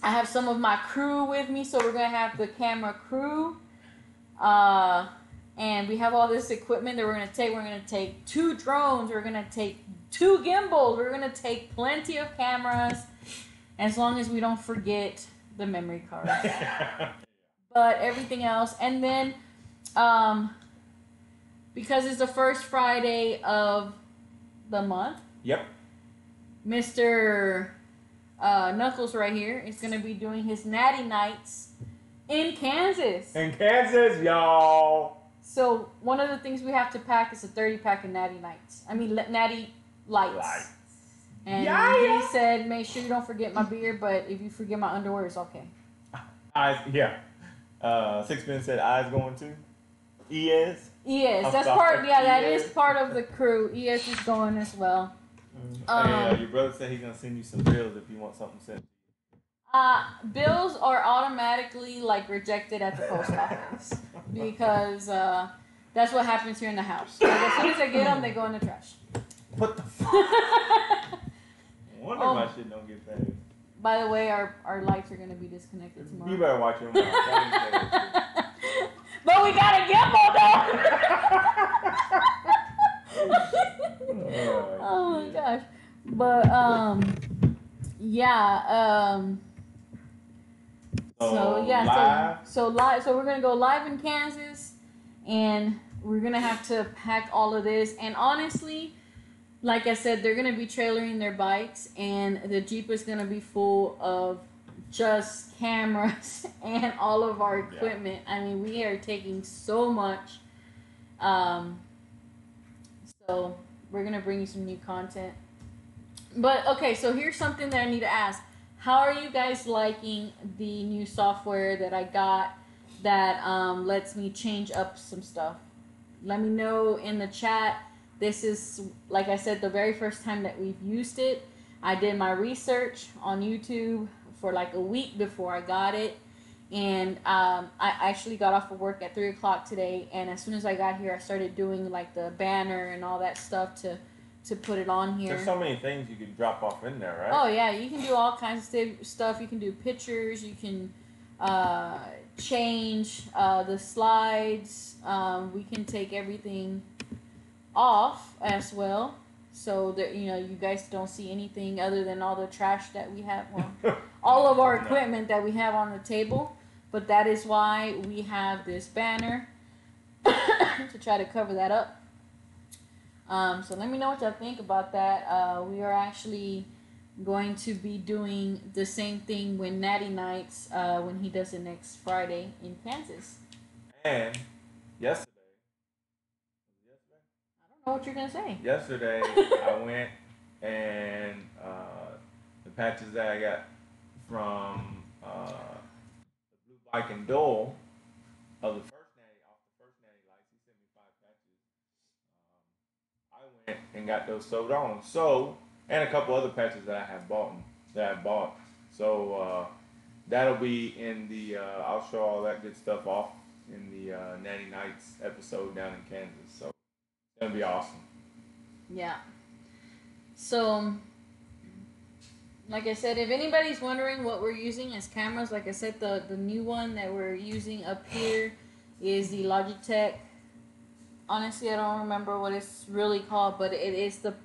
[SPEAKER 2] have some of my crew with me, so we're gonna have the camera crew, and we have all this equipment that we're gonna take. We're gonna take 2 drones. We're gonna take 2 gimbals. We're gonna take plenty of cameras, as long as we don't forget the memory card. But everything else, and then because it's the first Friday of the month.
[SPEAKER 3] Yep.
[SPEAKER 2] Mr. Knuckles right here is going to be doing his Natty Nights in Kansas.
[SPEAKER 3] In Kansas, y'all.
[SPEAKER 2] So one of the things we have to pack is a 30-pack of Natty Nights. Natty Lights. And he said, make sure you don't forget my beer, but if you forget my underwear, it's okay.
[SPEAKER 3] Sixpence said eyes going to ES.
[SPEAKER 2] ES, that's part. Yeah, that is part of the crew. ES is going as well.
[SPEAKER 3] Your brother said he's gonna send you some bills if you want something sent.
[SPEAKER 2] Bills are automatically rejected at the post office because that's what happens here in the house. As soon as I get them, they go in the trash.
[SPEAKER 3] What the fuck? I wonder if my shit don't get paid.
[SPEAKER 2] By the way, our lights are going to be disconnected tomorrow.
[SPEAKER 3] You better watch your mouth.
[SPEAKER 2] But we got a gimbal, though! Oh my gosh. But, So we're going to go live in Kansas, and we're going to have to pack all of this. And honestly, like I said, they're going to be trailering their bikes, and the Jeep is going to be full of just cameras and all of our equipment. I mean, we are taking so much. So we're going to bring you some new content. But, okay, so here's something that I need to ask. How are you guys liking the new software that I got that lets me change up some stuff. Let me know in the chat. This is, like I said, the very first time that we've used it. I did my research on YouTube for like a week before I got it. And I actually got off of work at 3 o'clock today. And as soon as I got here, I started doing like the banner and all that stuff to put it on here.
[SPEAKER 3] There's so many things you can drop off in there, right?
[SPEAKER 2] Oh, yeah. You can do all kinds of stuff. You can do pictures. You can change the slides. We can take everything off as well, so that you guys don't see anything other than all the trash that we have. Well, all of our equipment that we have on the table. But that is why we have this banner to try to cover that up. So let me know what y'all think about that. We are actually going to be doing the same thing when Natty Nights, when he does it next Friday in Kansas.
[SPEAKER 3] And yesterday,
[SPEAKER 2] I don't know what you're gonna say.
[SPEAKER 3] Yesterday, I went and the patches that I got from the Blue Bike and Dole of the first natty, off the first natty lights, he sent me 5 patches. I went and got those sewed on. So, and a couple other patches that I bought. So that'll be in the. I'll show all that good stuff off in the Natty Nights episode down in Kansas. So it's gonna be awesome.
[SPEAKER 2] Yeah. So, like I said, if anybody's wondering what we're using as cameras, like I said, the new one that we're using up here is the Logitech. Honestly, I don't remember what it's really called, but it is the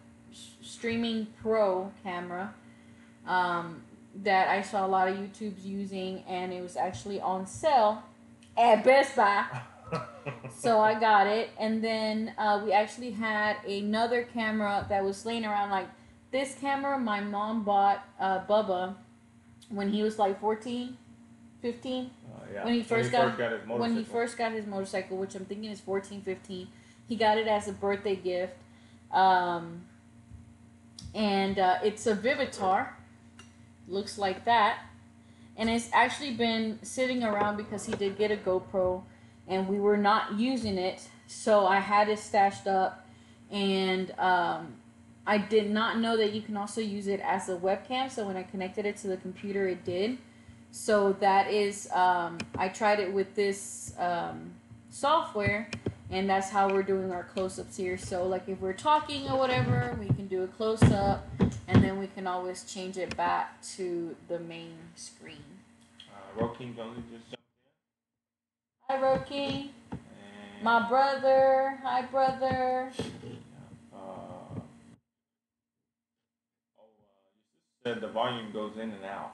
[SPEAKER 2] Streaming Pro camera that I saw a lot of YouTubes using, and it was actually on sale at Best Buy. So I got it. And then we actually had another camera that was laying around. Like this camera, my mom bought Bubba when he was like 14, 15.
[SPEAKER 3] Yeah.
[SPEAKER 2] When he first got his motorcycle, which I'm thinking is 14, 15. He got it as a birthday gift. And it's a Vivitar. Looks like that. And it's actually been sitting around because he did get a GoPro and we were not using it. So I had it stashed up. And I did not know that you can also use it as a webcam. So when I connected it to the computer, it did. So that is, I tried it with this software. And that's how we're doing our close-ups here. So like if we're talking or whatever, we can do a close-up. And then we can always change it back to the main screen.
[SPEAKER 3] Roking only just jumped
[SPEAKER 2] in. Hi, Roking. My brother. Hi, brother.
[SPEAKER 3] You said the volume goes in and out.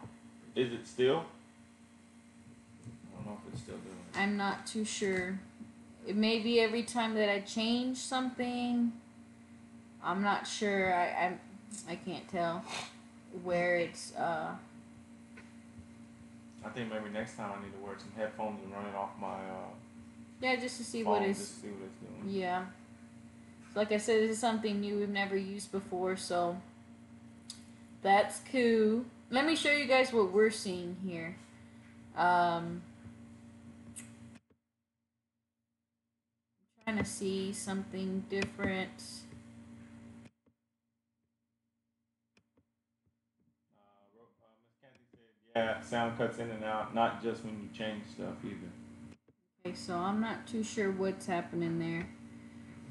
[SPEAKER 3] Is it still? I don't know if it's still doing it.
[SPEAKER 2] I'm not too sure. It may be every time that I change something. I'm not sure. I can't tell where it's.
[SPEAKER 3] I think maybe next time I need to wear some headphones and run it off my.
[SPEAKER 2] Yeah, just to see
[SPEAKER 3] phone,
[SPEAKER 2] what it's.
[SPEAKER 3] Just to see what it's doing.
[SPEAKER 2] Yeah. So like I said, this is something new we've never used before, so that's cool. Let me show you guys what we're seeing here. I'm trying to see something different.
[SPEAKER 3] Yeah, sound cuts in and out, not just when you change stuff either.
[SPEAKER 2] Okay, so I'm not too sure what's happening there.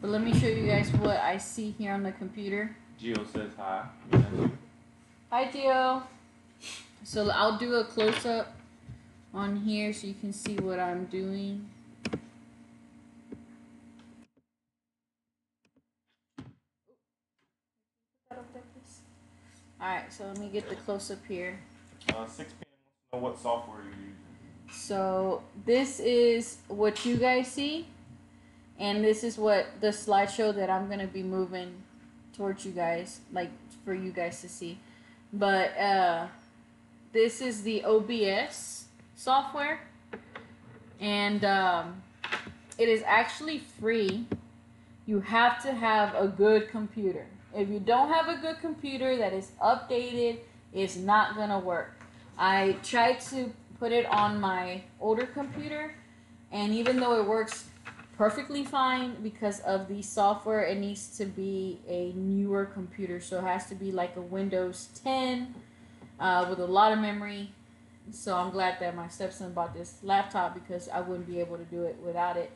[SPEAKER 2] But let me show you guys what I see here on the computer.
[SPEAKER 3] Gio says hi.
[SPEAKER 2] Hi, Gio. So I'll do a close-up on here so you can see what I'm doing. Alright, so let me get the close-up here.
[SPEAKER 3] 6 p.m. wants to know what software you're using.
[SPEAKER 2] So this is what you guys see, and this is what the slideshow that I'm gonna be moving towards you guys, like for you guys to see. But this is the OBS software, and it is actually free. You have to have a good computer. If you don't have a good computer that is updated, it's not gonna work. I tried to put it on my older computer And even though it works perfectly fine because of the software, it needs to be a newer computer. So it has to be like a Windows 10 with a lot of memory. So I'm glad that my stepson bought this laptop because I wouldn't be able to do it without it.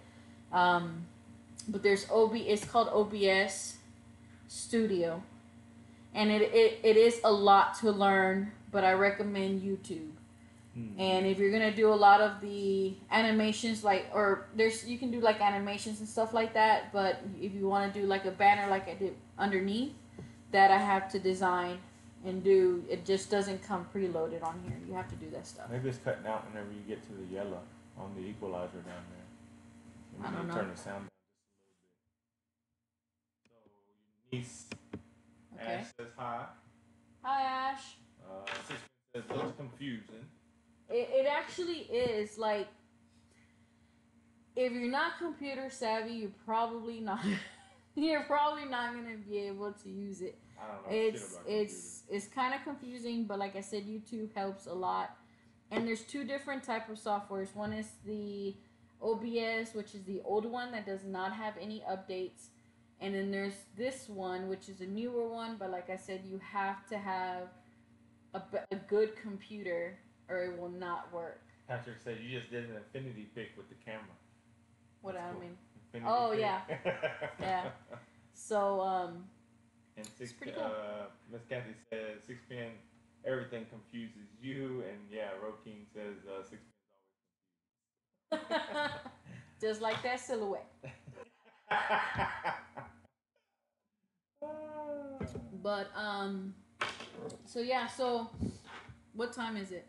[SPEAKER 2] But there's it's called OBS Studio. And it is a lot to learn, but I recommend YouTube. And if you're gonna do a lot of the animations, you can do like animations and stuff like that. But if you want to do like a banner, like I did underneath, that I have to design and do, it just doesn't come preloaded on here. You have to do that stuff.
[SPEAKER 3] Maybe it's cutting out whenever you get to the yellow on the equalizer down there.
[SPEAKER 2] I don't know.
[SPEAKER 3] Turn the sound down just a little bit. So your niece,
[SPEAKER 2] Okay.
[SPEAKER 3] Ash says hi.
[SPEAKER 2] Hi, Ash.
[SPEAKER 3] Sixpence says looks confusing.
[SPEAKER 2] It actually is. Like, if you're not computer savvy, you're probably not gonna be able to use it.
[SPEAKER 3] I don't know.
[SPEAKER 2] It's kind of confusing, but like I said, YouTube helps a lot. And there's two different type of softwares. One is the OBS, which is the old one that does not have any updates, and then there's this one, which is a newer one. But like I said, you have to have a good computer or it will not work.
[SPEAKER 3] Patrick said you just did an infinity pick with the camera.
[SPEAKER 2] What
[SPEAKER 3] That's
[SPEAKER 2] I
[SPEAKER 3] cool.
[SPEAKER 2] mean?
[SPEAKER 3] Infinity
[SPEAKER 2] Oh
[SPEAKER 3] pick.
[SPEAKER 2] yeah, yeah. So
[SPEAKER 3] and
[SPEAKER 2] it's pretty cool.
[SPEAKER 3] Miss Kathy says 6 p.m. everything confuses you, and yeah, Roking says 6 p.m. is always confused.
[SPEAKER 2] Just like that silhouette. But so yeah, so what time is it?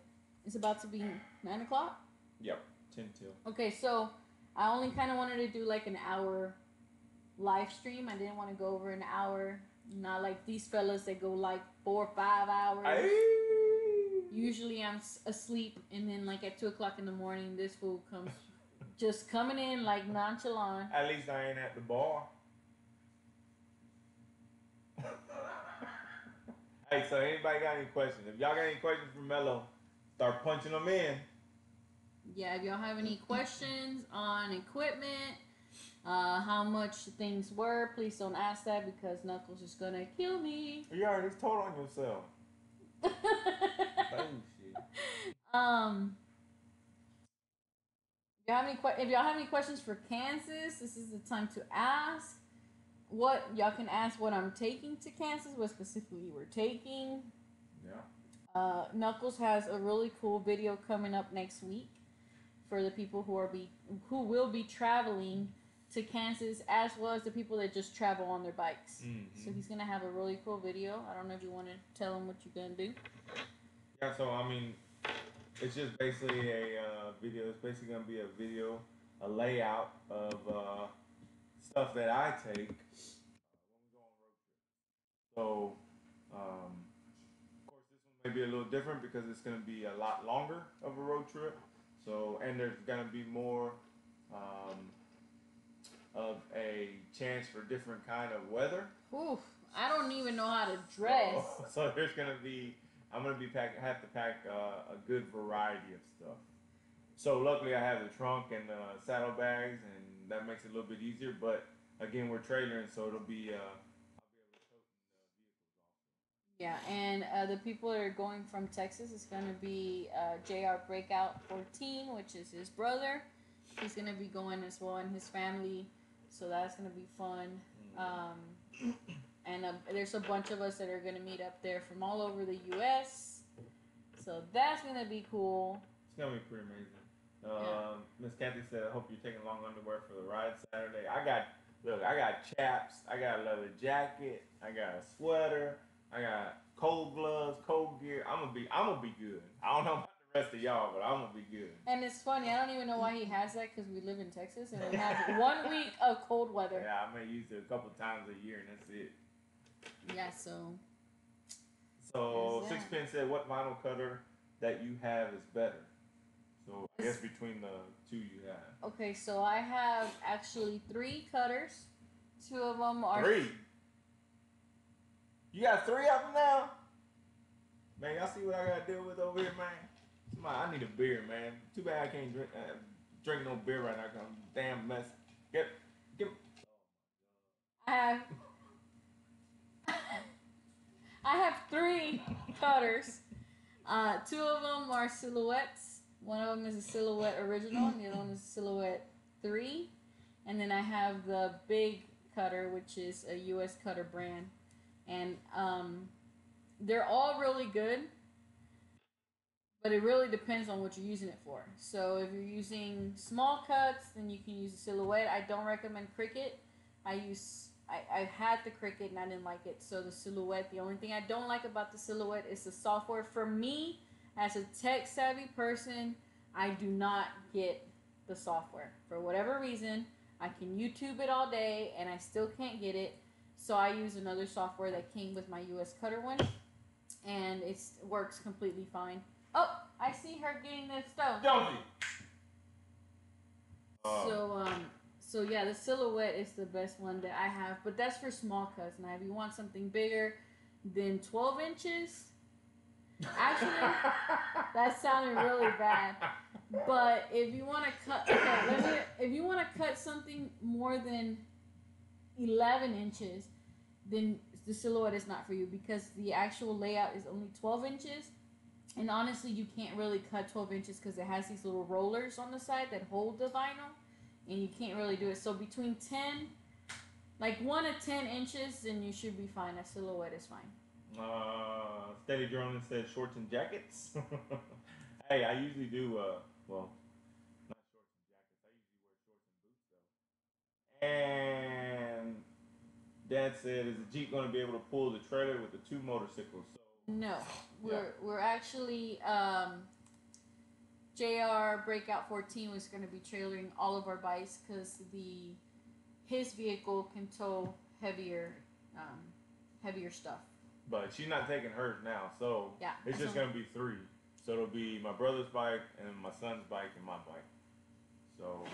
[SPEAKER 2] It's about to be 9 o'clock?
[SPEAKER 3] Yep, 10 till.
[SPEAKER 2] Okay, so I only kind of wanted to do like an hour live stream. I didn't want to go over an hour. Not like these fellas that go like 4 or 5 hours. Usually I'm asleep, and then like at 2 o'clock in the morning, this fool comes just coming in like nonchalant.
[SPEAKER 3] At least I ain't at the bar. Hey, so anybody got any questions? If y'all got any questions for Melo, start punching them in.
[SPEAKER 2] Yeah, if y'all have any questions on equipment, how much things were, please don't ask that because Knuckles is gonna kill me.
[SPEAKER 3] You already told on yourself. Oh, shit.
[SPEAKER 2] If y'all have any questions for Kansas, this is the time to ask. Y'all can ask what I'm taking to Kansas, what specifically we're taking.
[SPEAKER 3] Yeah.
[SPEAKER 2] Knuckles has a really cool video coming up next week for the people who will be traveling to Kansas, as well as the people that just travel on their bikes.
[SPEAKER 3] Mm-hmm.
[SPEAKER 2] So he's gonna have a really cool video. I don't know if you want to tell him what you're gonna do.
[SPEAKER 3] Yeah. So I mean, it's just basically a video. It's basically gonna be a video, a layout of stuff that I take when we go on road trips. So, of course, this one may be a little different because it's going to be a lot longer of a road trip. So, and there's going to be more of a chance for different kind of weather.
[SPEAKER 2] Oof, I don't even know how to dress.
[SPEAKER 3] So there's going to be, I'm going to have to pack a good variety of stuff. So luckily I have the trunk and saddlebags, and that makes it a little bit easier. But again, we're trailering, so it'll be I'll be able to tote the vehicles also.
[SPEAKER 2] Yeah, and the people that are going from Texas is going to be JR Breakout 14, which is his brother. He's going to be going as well, and his family. So that's going to be fun. And there's a bunch of us that are going to meet up there from all over the U.S. So that's going to be cool.
[SPEAKER 3] It's going to be pretty amazing. Miss Kathy said, I hope you're taking long underwear for the ride Saturday. I got chaps, I got a leather jacket, I got a sweater, I got cold gloves, cold gear. I'm gonna be good. I don't know about the rest of y'all, but I'm gonna be good.
[SPEAKER 2] And it's funny, I don't even know why he has that, because we live in Texas and we have 1 week of cold weather.
[SPEAKER 3] Yeah, I may use it a couple times a year and that's it.
[SPEAKER 2] Yeah, so
[SPEAKER 3] Sixpence said, what vinyl cutter that you have is better? So I guess between the two you have.
[SPEAKER 2] Okay, so I have actually 3 cutters. 2 of them are
[SPEAKER 3] 3. You got 3 of them now? Man, y'all see what I gotta deal with over here, man? I need a beer, man. Too bad I can't drink. drink no beer right now. Cause I'm damn mess. Get.
[SPEAKER 2] I have I have 3 cutters. 2 of them are silhouettes. One of them is a silhouette original, and the other one is a silhouette 3. And then I have the big cutter, which is a U.S. Cutter brand, and they're all really good. But it really depends on what you're using it for. So if you're using small cuts, then you can use a silhouette. I don't recommend Cricut. I had the Cricut and I didn't like it. So the silhouette, the only thing I don't like about the silhouette is the software. For me, as a tech savvy person, I do not get the software. For whatever reason, I can YouTube it all day and I still can't get it. So I use another software that came with my US Cutter one, and it works completely fine. Oh, I see her getting the stove.
[SPEAKER 3] Jonesy.
[SPEAKER 2] So yeah, the silhouette is the best one that I have, but that's for small cuts. Now, if you want something bigger than 12 inches, actually, that sounded really bad. But if you want to cut, if you want to cut something more than 11 inches, then the silhouette is not for you, because the actual layout is only 12 inches. And honestly, you can't really cut 12 inches because it has these little rollers on the side that hold the vinyl, and you can't really do it. So between 10, like 1 to 10 inches, then you should be fine. A silhouette is fine.
[SPEAKER 3] Steady Drone said shorts and jackets. Hey, I usually do, well, not shorts and jackets. I usually wear shorts and boots, though. And Dad said, is the Jeep going to be able to pull the trailer with the 2 motorcycles? So
[SPEAKER 2] No, we're actually JR Breakout 14 was going to be trailering all of our bikes because his vehicle can tow heavier stuff.
[SPEAKER 3] But she's not taking hers now, so
[SPEAKER 2] Yeah,
[SPEAKER 3] it's just going to be 3. So it'll be my brother's bike and my son's bike and my bike. So.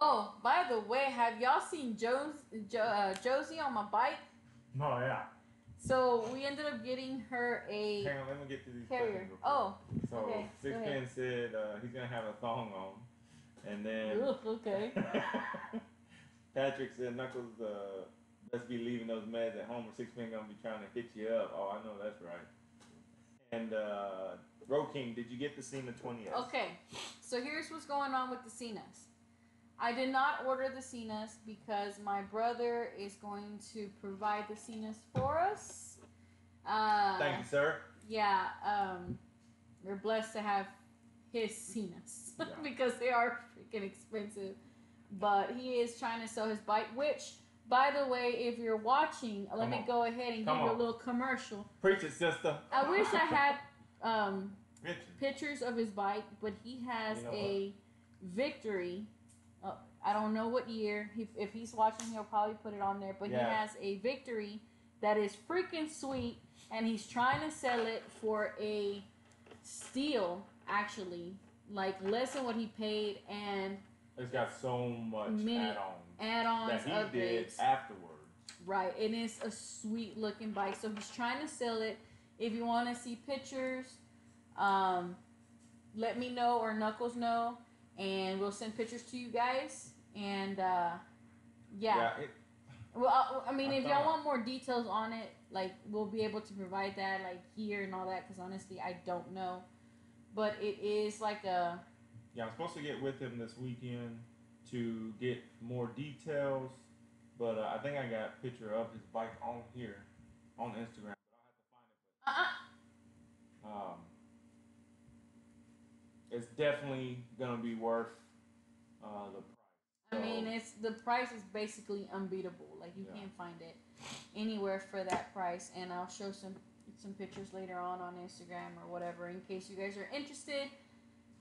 [SPEAKER 2] Oh, by the way, have y'all seen Josie on my bike?
[SPEAKER 3] Oh, yeah.
[SPEAKER 2] So we ended up getting her a
[SPEAKER 3] Hang on, let me get to these
[SPEAKER 2] carrier.
[SPEAKER 3] questions.
[SPEAKER 2] Oh,
[SPEAKER 3] so
[SPEAKER 2] okay.
[SPEAKER 3] Sixpence said he's going to have a thong on. And then.
[SPEAKER 2] Ugh, okay.
[SPEAKER 3] Patrick said Knuckles best be leaving those meds at home or Sixpence going to be trying to hit you up. Oh, I know that's right. And Road King, did you get the Cena 20S?
[SPEAKER 2] Okay, so here's what's going on with the Cenas. I did not order the Cenas because my brother is going to provide the Cenas for us.
[SPEAKER 3] Thank you, sir.
[SPEAKER 2] Yeah, we're blessed to have his Cenas because they are freaking expensive. But he is trying to sell his bike, which, by the way, if you're watching, let me go ahead and give you a little commercial.
[SPEAKER 3] Preach it, sister.
[SPEAKER 2] I wish I had pictures of his bike, but he has a Victory. I don't know what year. If he's watching, he'll probably put it on there. But he has a Victory that is freaking sweet, and he's trying to sell it for a steal, actually, like less than what he paid, and
[SPEAKER 3] it's got so much
[SPEAKER 2] add-ons
[SPEAKER 3] that he
[SPEAKER 2] updates
[SPEAKER 3] did afterwards.
[SPEAKER 2] Right, and it's a sweet looking bike. So he's trying to sell it. If you want to see pictures, let me know or Knuckles know, and we'll send pictures to you guys. And well, I mean, if y'all want more details on it, like, we'll be able to provide that, like, here and all that, because honestly, I don't know. But it is like a...
[SPEAKER 3] Yeah, I'm supposed to get with him this weekend to get more details, but I think I got a picture of his bike on here, on Instagram, but I'll have to find it. It's definitely going to be worth the price.
[SPEAKER 2] I mean, the price is basically unbeatable. Like, you can't find it anywhere for that price. And I'll show some pictures later on Instagram or whatever in case you guys are interested.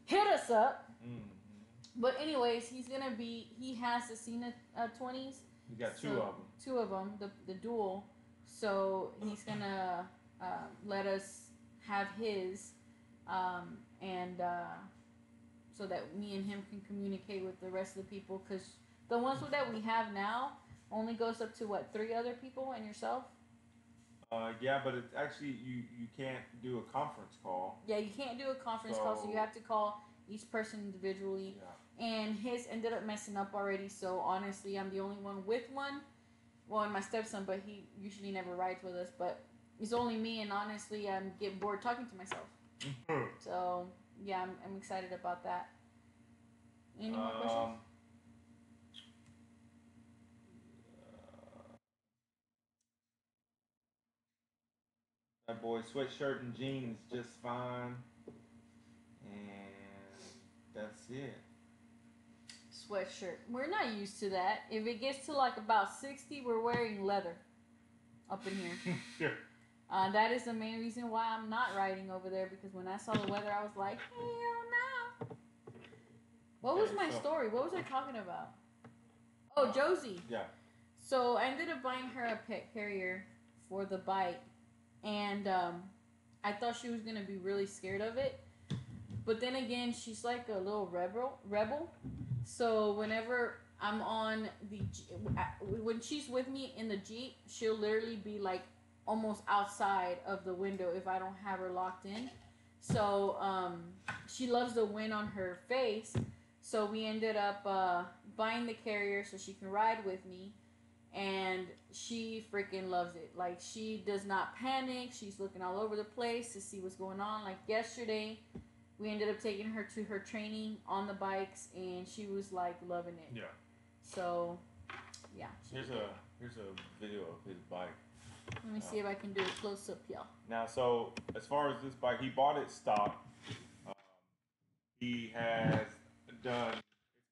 [SPEAKER 2] Hit us up. Mm-hmm. But anyways, he has the Cena 20s.
[SPEAKER 3] He got 2 of them.
[SPEAKER 2] 2 of them, the dual. So he's gonna let us have his, and so that me and him can communicate with the rest of the people. Because the ones that we have now only goes up to 3 other people and yourself.
[SPEAKER 3] Yeah, but it's actually you can't do a conference call.
[SPEAKER 2] Yeah, you can't do a conference call, so you have to call each person individually.
[SPEAKER 3] Yeah.
[SPEAKER 2] And his ended up messing up already. So honestly, I'm the only one with one. Well, and my stepson, but he usually never rides with us. But it's only me, and honestly, I'm getting bored talking to myself. So yeah, I'm excited about that. Any more questions?
[SPEAKER 3] That boy sweatshirt and jeans just fine, and that's it.
[SPEAKER 2] Sweatshirt. We're not used to that. If it gets to like about 60, we're wearing leather up in here.
[SPEAKER 3] Sure.
[SPEAKER 2] That is the main reason why I'm not riding over there, because when I saw the weather, I was like, hell no. What was my story? What was I talking about? Oh, Josie.
[SPEAKER 3] Yeah.
[SPEAKER 2] So I ended up buying her a pet carrier for the bike, and I thought she was gonna be really scared of it. But then again, she's like a little rebel. So whenever I'm on when she's with me in the Jeep, she'll literally be like almost outside of the window if I don't have her locked in. So she loves the wind on her face. So we ended up buying the carrier so she can ride with me. And she freaking loves it. Like, she does not panic. She's looking all over the place to see what's going on. Like, yesterday, we ended up taking her to her training on the bikes, and she was, like, loving it.
[SPEAKER 3] Yeah.
[SPEAKER 2] So, yeah.
[SPEAKER 3] Here's a video of his bike.
[SPEAKER 2] Let me see if I can do a close-up, y'all.
[SPEAKER 3] Now, so, as far as this bike, he bought it stock. He has done, it's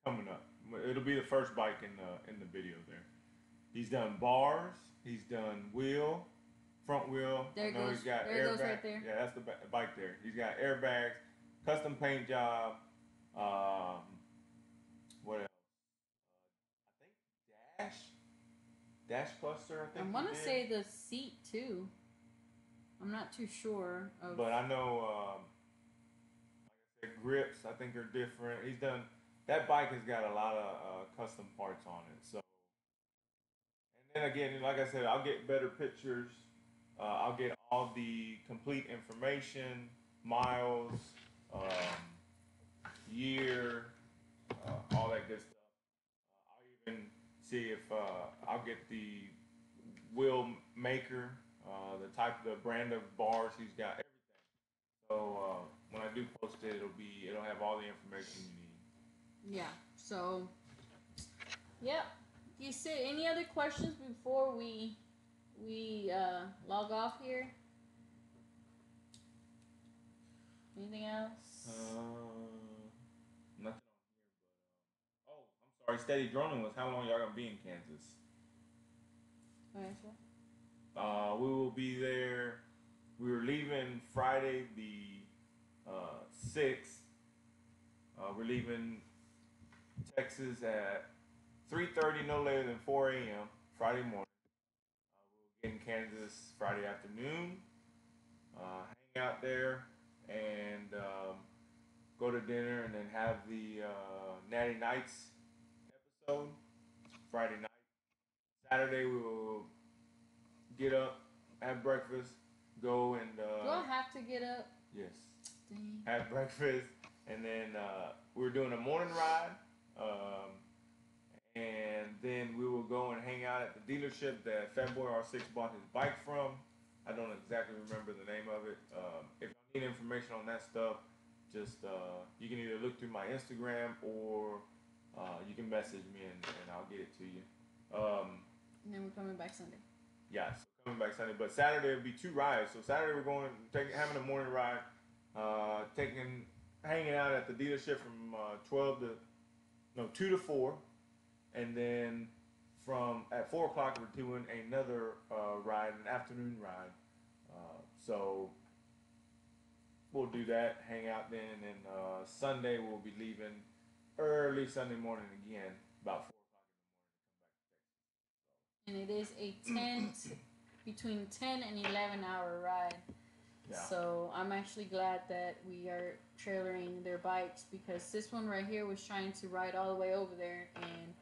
[SPEAKER 3] coming up. It'll be the first bike in the video there. He's done bars. He's done wheel, front wheel.
[SPEAKER 2] There it goes.
[SPEAKER 3] He's got
[SPEAKER 2] there it goes right there.
[SPEAKER 3] Yeah, that's the bike there. He's got airbags, custom paint job. What else? I think dash cluster. I think.
[SPEAKER 2] I want to say the seat too. I'm not too sure.
[SPEAKER 3] But I know, like I said, grips. I think are different. He's done. That bike has got a lot of custom parts on it. So. And then again, like I said, I'll get better pictures. I'll get all the complete information, miles, year, all that good stuff. I'll even see if I'll get the wheel maker, the brand of bars he's got, everything. So when I do post it, it'll have all the information you need.
[SPEAKER 2] Yeah. So, yep. You said any other questions before we log off here? Anything else?
[SPEAKER 3] Nothing on here, but I'm sorry. Steady droning was how long y'all gonna be in Kansas? We will be there. We were leaving Friday the 6th. We're leaving Texas at 3:30, no later than 4 a.m. Friday morning. We'll get in Kansas Friday afternoon, hang out there, and go to dinner, and then have the Natty Nights episode Friday night. Saturday we will get up, have breakfast, go and.
[SPEAKER 2] Do I have to get up?
[SPEAKER 3] Yes.
[SPEAKER 2] Dang.
[SPEAKER 3] Have breakfast, and then we're doing a morning ride. And then we will go and hang out at the dealership that Fatboy R6 bought his bike from. I don't exactly remember the name of it. If you need information on that stuff, just you can either look through my Instagram or you can message me and I'll get it to you.
[SPEAKER 2] And then we're coming back Sunday.
[SPEAKER 3] Yeah, so coming back Sunday. But Saturday will be 2 rides. So Saturday we're going having a morning ride, hanging out at the dealership from 2 to 4. And then at 4 o'clock, we're doing another ride, an afternoon ride. So we'll do that, hang out then, and Sunday we'll be leaving early Sunday morning again, about 4 o'clock in the morning to come back to Texas.
[SPEAKER 2] And it is a between 10 and 11-hour ride.
[SPEAKER 3] Yeah.
[SPEAKER 2] So I'm actually glad that we are trailering their bikes, because this one right here was trying to ride all the way over there, and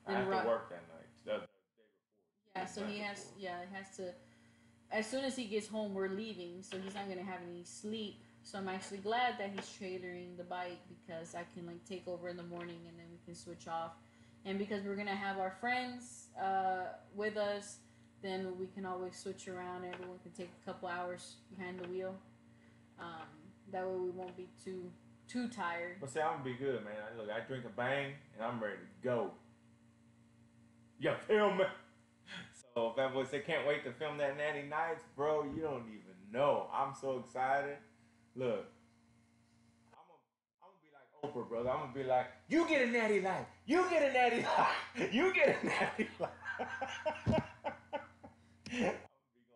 [SPEAKER 3] I have to work that night. The day before.
[SPEAKER 2] Yeah, so he has to. As soon as he gets home, we're leaving, so he's not gonna have any sleep. So I'm actually glad that he's trailering the bike because I can like take over in the morning and then we can switch off. And because we're gonna have our friends with us, then we can always switch around. Everyone can take a couple hours behind the wheel. Um, that way we won't be too tired.
[SPEAKER 3] But see, I'm gonna be good, man. Look, I drink a bang and I'm ready to go. You feel me? So Fat Boy said, can't wait to film that Natty Nights, bro. You don't even know. I'm so excited. Look, I'm gonna be like Oprah, brother. I'm gonna be like, you get a Natty Light. You get a Natty Light. You get a Natty Light. I'm gonna be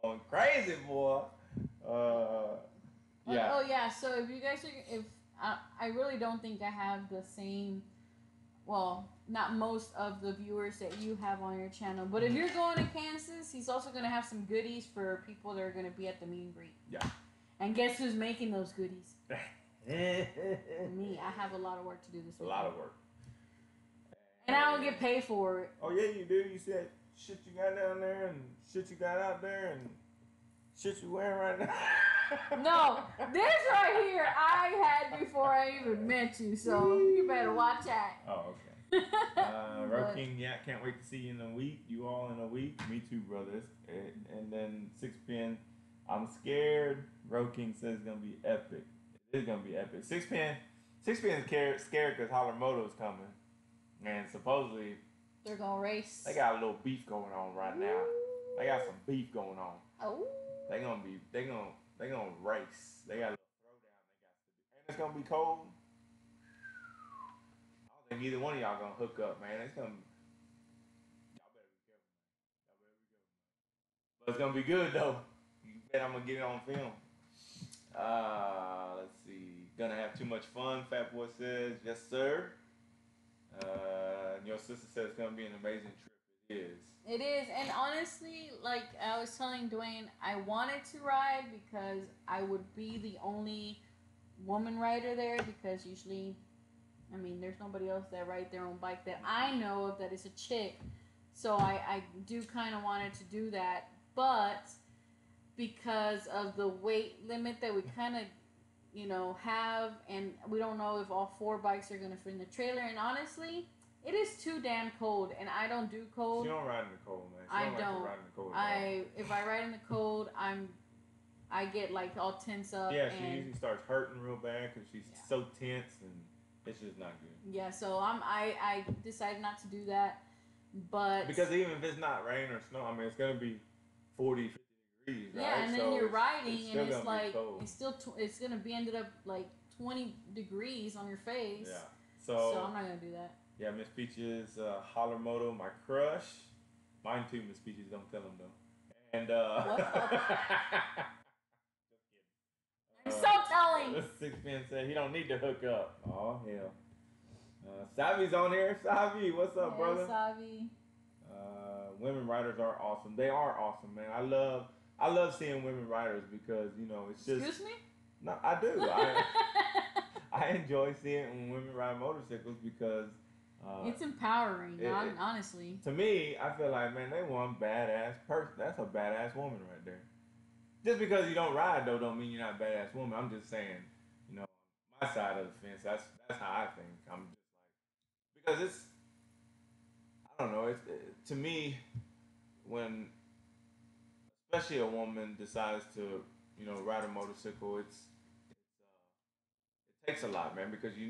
[SPEAKER 3] going crazy, boy. Yeah.
[SPEAKER 2] Oh yeah. So if you guys are, if I really don't think I have the same. Well, not most of the viewers that you have on your channel, but if you're going to Kansas, he's also going to have some goodies for people that are going to be at the meet and greet.
[SPEAKER 3] Yeah.
[SPEAKER 2] And guess who's making those goodies? Me. I have a lot of work to do this week.
[SPEAKER 3] A lot of work.
[SPEAKER 2] And I don't get paid for it.
[SPEAKER 3] Oh yeah, you do. You said shit you got down there and shit you got out there and shit you wearing right now.
[SPEAKER 2] No, this right here I had before I even met you, so you better watch out.
[SPEAKER 3] Oh, okay. Roking, yeah, can't wait to see you in a week. You all in a week. Me too, brothers. And then 6 pin, I'm scared. Roking says it's gonna be epic. It is gonna be epic. 6 pin is scared because Holler Moto's coming, and supposedly
[SPEAKER 2] they're gonna race.
[SPEAKER 3] They got a little beef going on right now. They got some beef going on.
[SPEAKER 2] Oh.
[SPEAKER 3] They gonna race. They got a little throwdown they got to do. And it's gonna be cold. I don't think either one of y'all gonna hook up, man. It's gonna y'all better be careful, man. But it's gonna be good though. You bet I'm gonna get it on film. Let's see. Gonna have too much fun, Fat Boy says. Yes, sir. Your sister says it's gonna be an amazing trip. It is.
[SPEAKER 2] It is, and honestly, like I was telling Dwayne, I wanted to ride because I would be the only woman rider there because usually, I mean, there's nobody else that ride their own bike that I know of that is a chick. So I do kind of wanted to do that, but because of the weight limit that we kind of, have, and we don't know if all 4 bikes are going to fit in the trailer, and honestly, it is too damn cold, and I don't do cold.
[SPEAKER 3] You don't ride in the cold, man.
[SPEAKER 2] I
[SPEAKER 3] Like
[SPEAKER 2] don't.
[SPEAKER 3] ride in the cold
[SPEAKER 2] If I ride in the cold, I get like all tense up.
[SPEAKER 3] Yeah, she usually starts hurting real bad because she's so tense, and it's just not good.
[SPEAKER 2] Yeah, so I decided not to do that, but
[SPEAKER 3] because even if it's not rain or snow, I mean it's gonna be 40, 50 degrees, right?
[SPEAKER 2] Yeah, and then
[SPEAKER 3] so
[SPEAKER 2] you're riding, and it's like
[SPEAKER 3] cold.
[SPEAKER 2] it's gonna be ended up like 20 degrees on your face.
[SPEAKER 3] Yeah,
[SPEAKER 2] so I'm not gonna do that.
[SPEAKER 3] Yeah, Miss Peaches, Holler Moto, my crush. Mine too, Miss Peaches. Don't tell him though. And
[SPEAKER 2] I'm so telling.
[SPEAKER 3] 6 pin said he don't need to hook up. Oh hell. Savi's on here. Savi, what's up, brother?
[SPEAKER 2] Savi.
[SPEAKER 3] Women riders are awesome. They are awesome, man. I love seeing women riders because it's just.
[SPEAKER 2] Excuse me?
[SPEAKER 3] No, I do. I enjoy seeing women ride motorcycles because.
[SPEAKER 2] It's empowering, honestly.
[SPEAKER 3] To me, I feel like, man, they one badass person. That's a badass woman right there. Just because you don't ride, though, don't mean you're not a badass woman. I'm just saying, my side of the fence. That's how I think. I'm just like, because I don't know. It's to me, when especially a woman decides to, ride a motorcycle, it takes a lot, man, because you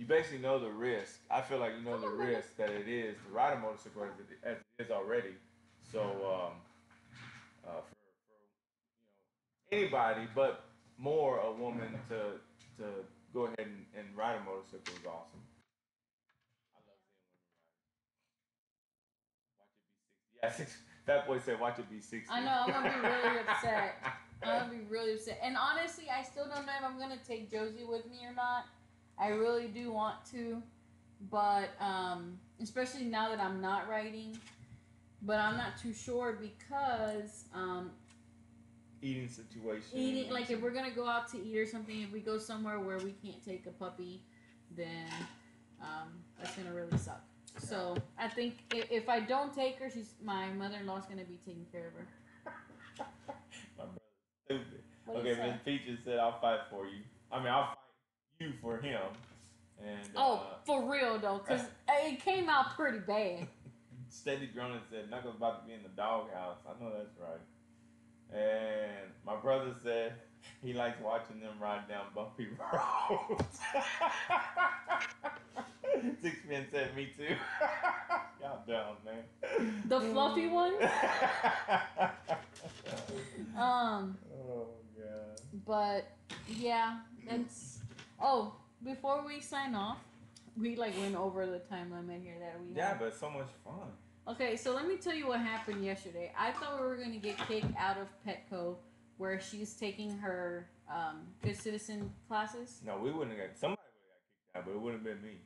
[SPEAKER 3] basically know the risk. I feel like the risk that it is to ride a motorcycle as it is already. So for anybody, but more a woman to go ahead and ride a motorcycle is awesome. I love seeing women ride. Watch it be 60. Yeah, Fat Boy said, "Watch it be 60."
[SPEAKER 2] I know. I'm gonna be really upset. I'm gonna be really upset. And honestly, I still don't know if I'm gonna take Josie with me or not. I really do want to, but especially now that I'm not riding. But I'm not too sure because
[SPEAKER 3] eating situation.
[SPEAKER 2] Eating, like if we're gonna go out to eat or something, if we go somewhere where we can't take a puppy, then that's gonna really suck. So I think if I don't take her, my mother-in-law's gonna be taking care of her.
[SPEAKER 3] My brother's stupid.
[SPEAKER 2] What do
[SPEAKER 3] Okay,
[SPEAKER 2] you say?
[SPEAKER 3] Miss Peaches said, "I'll fight for you. I mean, I'll fight you for him." And
[SPEAKER 2] For real though, because it came out pretty bad.
[SPEAKER 3] Steady Dronin said, "Knuckles about to be in the doghouse." I know that's right. And my brother said he likes watching them ride down bumpy roads. Sixpence said, "Me too." Y'all down, man.
[SPEAKER 2] The fluffy one.
[SPEAKER 3] Oh god.
[SPEAKER 2] But yeah, that's. Oh, before we sign off, we went over the time limit here that we
[SPEAKER 3] Yeah,
[SPEAKER 2] had.
[SPEAKER 3] but so much fun.
[SPEAKER 2] Okay, so let me tell you what happened yesterday. I thought we were gonna get kicked out of Petco, where she's taking her good citizen classes.
[SPEAKER 3] No, we wouldn't have got. Somebody would have got kicked out, but it wouldn't have been me.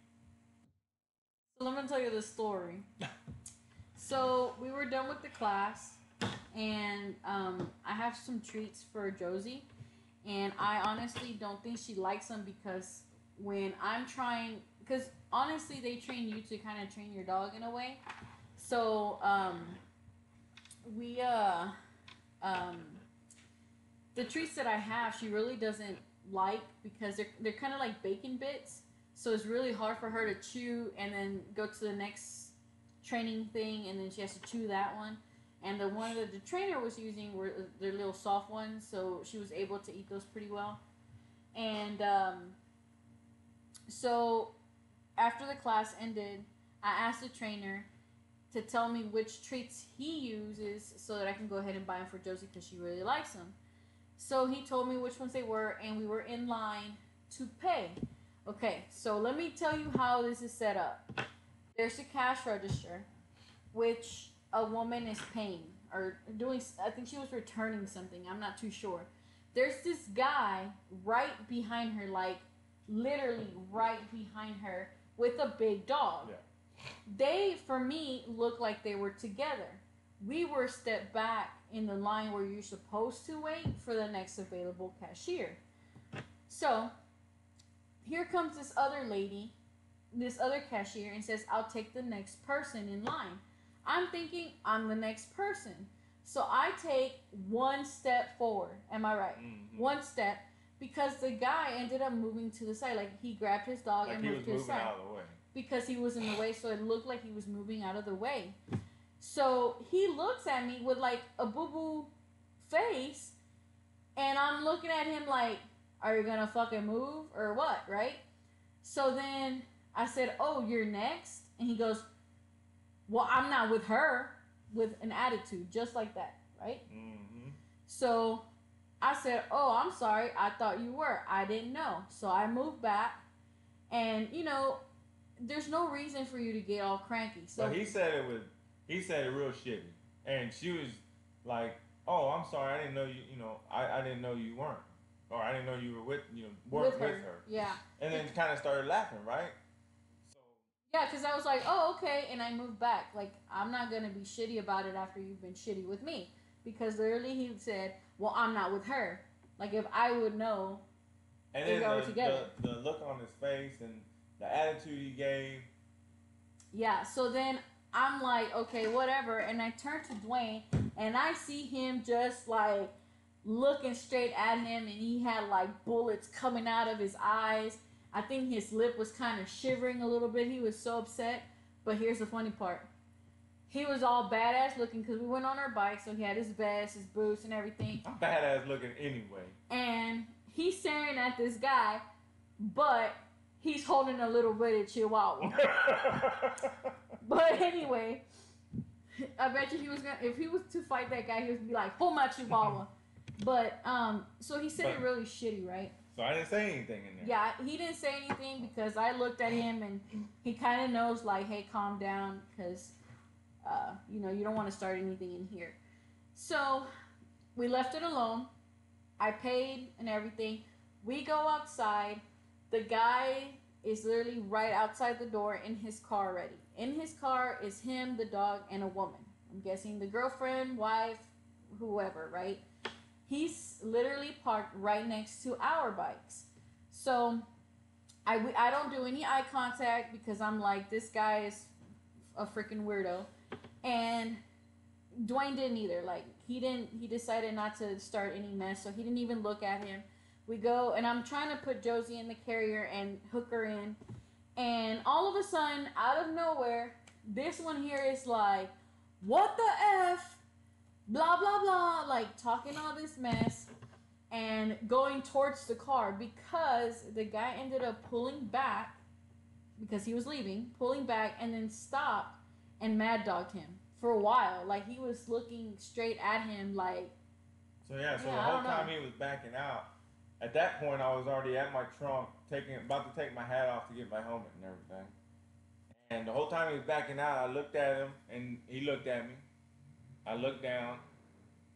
[SPEAKER 2] So let me tell you the story. So we were done with the class, and I have some treats for Josie, and I honestly don't think she likes them because when I'm trying, because honestly they train you to kind of train your dog in a way. So we the treats that I have, she really doesn't like because they're kind of like bacon bits. So it's really hard for her to chew and then go to the next training thing, and then she has to chew that one. And the one that the trainer was using were their little soft ones, so she was able to eat those pretty well. And so after the class ended, I asked the trainer to tell me which treats he uses so that I can go ahead and buy them for Josie because she really likes them. So he told me which ones they were, and we were in line to pay. Okay, so let me tell you how this is set up. There's a cash register, which a woman is paying or doing. I think she was returning something. I'm not too sure. There's this guy right behind her, like literally right behind her, with a big dog.
[SPEAKER 3] Yeah.
[SPEAKER 2] They, for me, looked like they were together. We were stepped back in the line where you're supposed to wait for the next available cashier. So here comes this other lady, this other cashier, and says, "I'll take the next person in line." I'm thinking I'm the next person. So I take one step forward. Am I right?
[SPEAKER 3] Mm-hmm.
[SPEAKER 2] One step. Because the guy ended up moving to the side. Like, he grabbed his dog
[SPEAKER 3] Like
[SPEAKER 2] and moved to the side.
[SPEAKER 3] out of the way.
[SPEAKER 2] Because he was in the way, so it looked like he was moving out of the way. So he looks at me with like a boo-boo face, and I'm looking at him like, "Are you gonna fucking move or what?" Right? So then I said, "Oh, you're next?" And he goes, "Well, I'm not with her," with an attitude, just like that, right?
[SPEAKER 3] Mm-hmm.
[SPEAKER 2] So I said, "Oh, I'm sorry. I thought you were. I didn't know." So I moved back, and there's no reason for you to get all cranky. So
[SPEAKER 3] he said it real shitty, and she was like, "Oh, I'm sorry. I didn't know you. I didn't know you weren't, or I didn't know you were weren't with her."
[SPEAKER 2] Yeah.
[SPEAKER 3] And then kind of started laughing, right? So
[SPEAKER 2] Yeah, because I was like, "Oh, okay," and I moved back. Like, I'm not gonna be shitty about it after you've been shitty with me, because literally he said, "Well, I'm not with her." Like, if I would know,
[SPEAKER 3] and
[SPEAKER 2] if
[SPEAKER 3] then
[SPEAKER 2] y'all were together.
[SPEAKER 3] the look on his face and the attitude he gave.
[SPEAKER 2] Yeah. So then I'm like, okay, whatever, and I turn to Dwayne, and I see him just like looking straight at him, and he had like bullets coming out of his eyes. I think his lip was kind of shivering a little bit. He was so upset. But here's the funny part. He was all badass looking because we went on our bike, so he had his vest, his boots, and everything.
[SPEAKER 3] I'm badass looking anyway.
[SPEAKER 2] And he's staring at this guy, but he's holding a little bitty chihuahua. But anyway, I bet you if he was to fight that guy, he would be like, "Hold my chihuahua." But so he said it really shitty, right?
[SPEAKER 3] So I didn't say anything in there.
[SPEAKER 2] Yeah, he didn't say anything because I looked at him and he kind of knows, like, "Hey, calm down," because you don't want to start anything in here. So we left it alone. I paid and everything. We go outside. The guy is literally right outside the door in his car already. In his car is him, the dog, and a woman. I'm guessing the girlfriend, wife, whoever, right? He's literally parked right next to our bikes. So I don't do any eye contact because I'm like, this guy is a freaking weirdo. And Dwayne didn't either. Like he decided not to start any mess, so he didn't even look at him. We go, and I'm trying to put Josie in the carrier and hook her in, and all of a sudden, out of nowhere, this one here is like, "What the f?" Blah blah blah, like talking all this mess and going towards the car because the guy ended up pulling back because he was leaving, pulling back, and then stopped and mad dogged him for a while. Like he was looking straight at him, like.
[SPEAKER 3] So the whole time he was backing out. At that point, I was already at my trunk, about to take my hat off to get my helmet and everything. And the whole time he was backing out, I looked at him, and he looked at me. I looked down.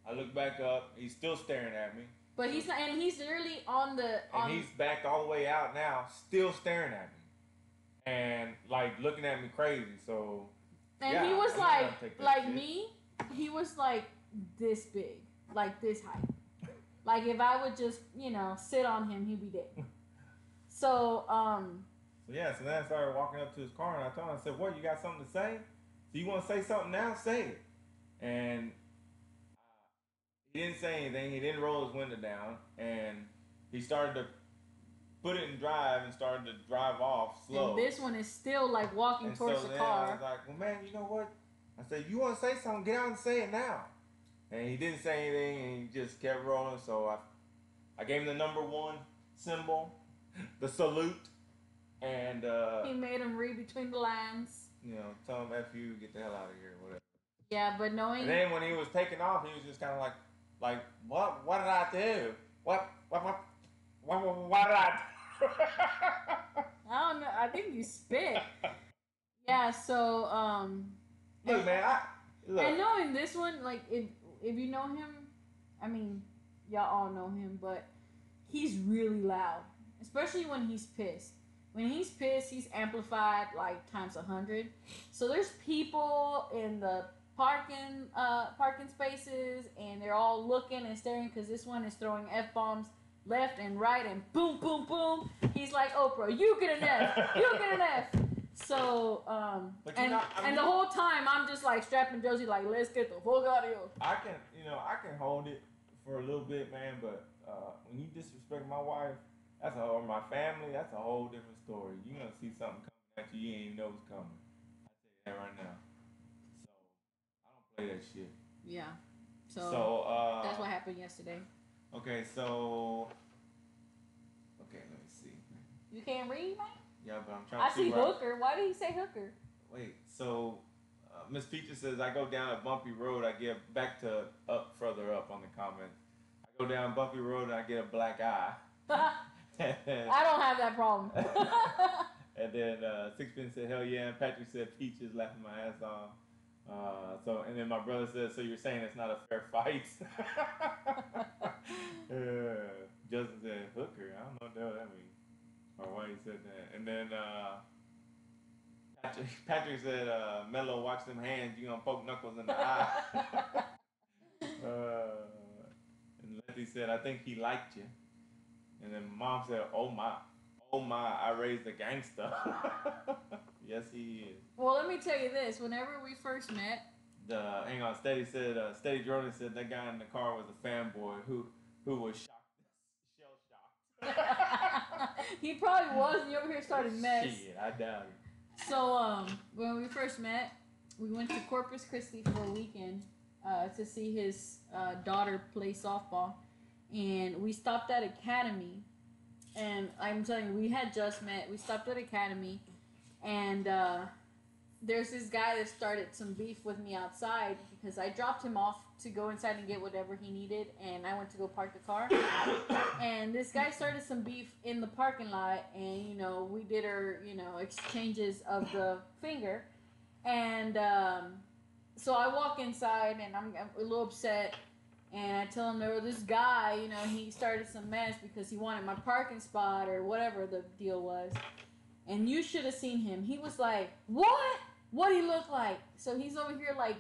[SPEAKER 3] I looked back up. He's still staring at me.
[SPEAKER 2] But he's not, and he's literally on the.
[SPEAKER 3] And he's backed all the way out now, still staring at me, and like looking at me crazy. So.
[SPEAKER 2] And
[SPEAKER 3] yeah,
[SPEAKER 2] he was like
[SPEAKER 3] shit.
[SPEAKER 2] me. He was like this big, like this height. Like if I would just, sit on him, he'd be dead. So,
[SPEAKER 3] So then I started walking up to his car and I told him, I said, "What, you got something to say? So you want to say something now? Say it." And he didn't say anything. He didn't roll his window down, and he started to put it in drive and started to drive off slow.
[SPEAKER 2] And this one is still like walking towards the car.
[SPEAKER 3] I was like, "Well, man, you know what?" I said, "You want to say something? Get out and say it now." And he didn't say anything, and he just kept rolling. So I gave him the number 1 symbol, the salute, and
[SPEAKER 2] he made him read between the lines.
[SPEAKER 3] Tell him "F you, get the hell out of here," whatever.
[SPEAKER 2] Yeah, but knowing.
[SPEAKER 3] And then when he was taking off, he was just kind of like, "What? What did I do? What did I do?"
[SPEAKER 2] I don't know. I think you spit. Yeah. So
[SPEAKER 3] Look, man. Look.
[SPEAKER 2] And knowing this one, like if you know him, I mean, y'all all know him, but he's really loud, especially when he's pissed. When he's pissed, he's amplified like times 100. So there's people in the parking spaces, and they're all looking and staring because this one is throwing F-bombs left and right, and boom, boom, boom. He's like, "Oprah, you get an F, you get an F." So, and the whole time I'm just like strapping Josie, like, "Let's get the fuck out of here."
[SPEAKER 3] I can hold it for a little bit, man, but when you disrespect my wife, or my family, that's a whole different story. You're gonna see something coming at you, you ain't even know it's coming. I tell you that right now. So I don't play that shit.
[SPEAKER 2] Yeah. So that's what happened yesterday.
[SPEAKER 3] Okay, so let me see.
[SPEAKER 2] You can't read, man?
[SPEAKER 3] Yeah, but I'm trying to
[SPEAKER 2] see hooker. Why did he say hooker?
[SPEAKER 3] Wait, so Miss Peaches says, "I go down a bumpy road, I get back to further up on the comment. I go down bumpy road and I get a black eye."
[SPEAKER 2] I don't have that problem.
[SPEAKER 3] And then Sixpence said, "Hell yeah," and Patrick said, "Peaches," laughing my ass off. And then my brother said, "So you're saying it's not a fair fight?" Justin said, "Hooker." I don't know what the hell that means, or why he said that. And then Patrick said, "Melo, watch them hands. You gonna poke Knuckles in the eye." And Letty said, "I think he liked you." And then Mom said, "Oh my, I raised a gangster." Yes, he is.
[SPEAKER 2] Well, let me tell you this. Whenever we first met,
[SPEAKER 3] hang on, Steady Jordan said that guy in the car was a fanboy who was shell shocked.
[SPEAKER 2] He probably was, and you over here started mess.
[SPEAKER 3] Shit, I doubt it.
[SPEAKER 2] So when we first met, we went to Corpus Christi for a weekend to see his daughter play softball. And we stopped at Academy, and I'm telling you, we had just met. We stopped at Academy, and there's this guy that started some beef with me outside because I dropped him off to go inside and get whatever he needed, and I went to go park the car. And this guy started some beef in the parking lot, and we did our exchanges of the finger, and so I walk inside, and I'm a little upset. And I tell him there was this guy, he started some mess because he wanted my parking spot or whatever the deal was. And you should have seen him. He was like, "What? What he look like?" So he's over here like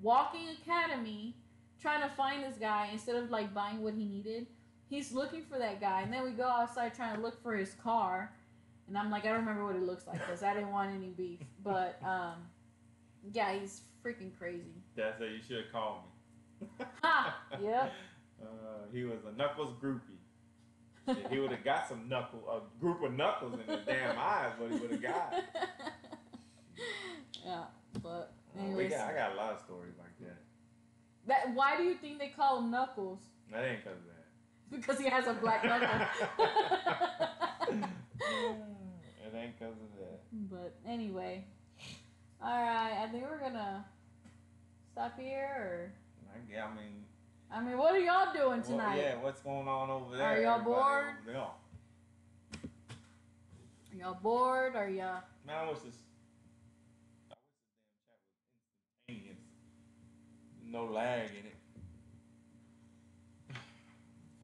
[SPEAKER 2] walking Academy, trying to find this guy instead of like buying what he needed. He's looking for that guy. And then we go outside trying to look for his car. And I'm like, I don't remember what it looks like because I didn't want any beef. But yeah, he's freaking crazy.
[SPEAKER 3] That's it. You should have called me.
[SPEAKER 2] Ha! Yep.
[SPEAKER 3] He was a knuckles groupie. Shit, he would have got a group of knuckles in his damn eyes. What he would have got.
[SPEAKER 2] Yeah, but anyways,
[SPEAKER 3] I got a lot of stories like that.
[SPEAKER 2] Why do you think they call him Knuckles?
[SPEAKER 3] That ain't because of that.
[SPEAKER 2] Because he has a black knuckle.
[SPEAKER 3] It ain't because of that.
[SPEAKER 2] But anyway, all right. I think we're gonna stop here. I mean, what are y'all doing tonight?
[SPEAKER 3] Yeah, what's going on over there?
[SPEAKER 2] Are y'all bored?
[SPEAKER 3] Are
[SPEAKER 2] y'all bored? Are y'all?
[SPEAKER 3] Man, I wish this damn chat was instantaneous. No lag in it.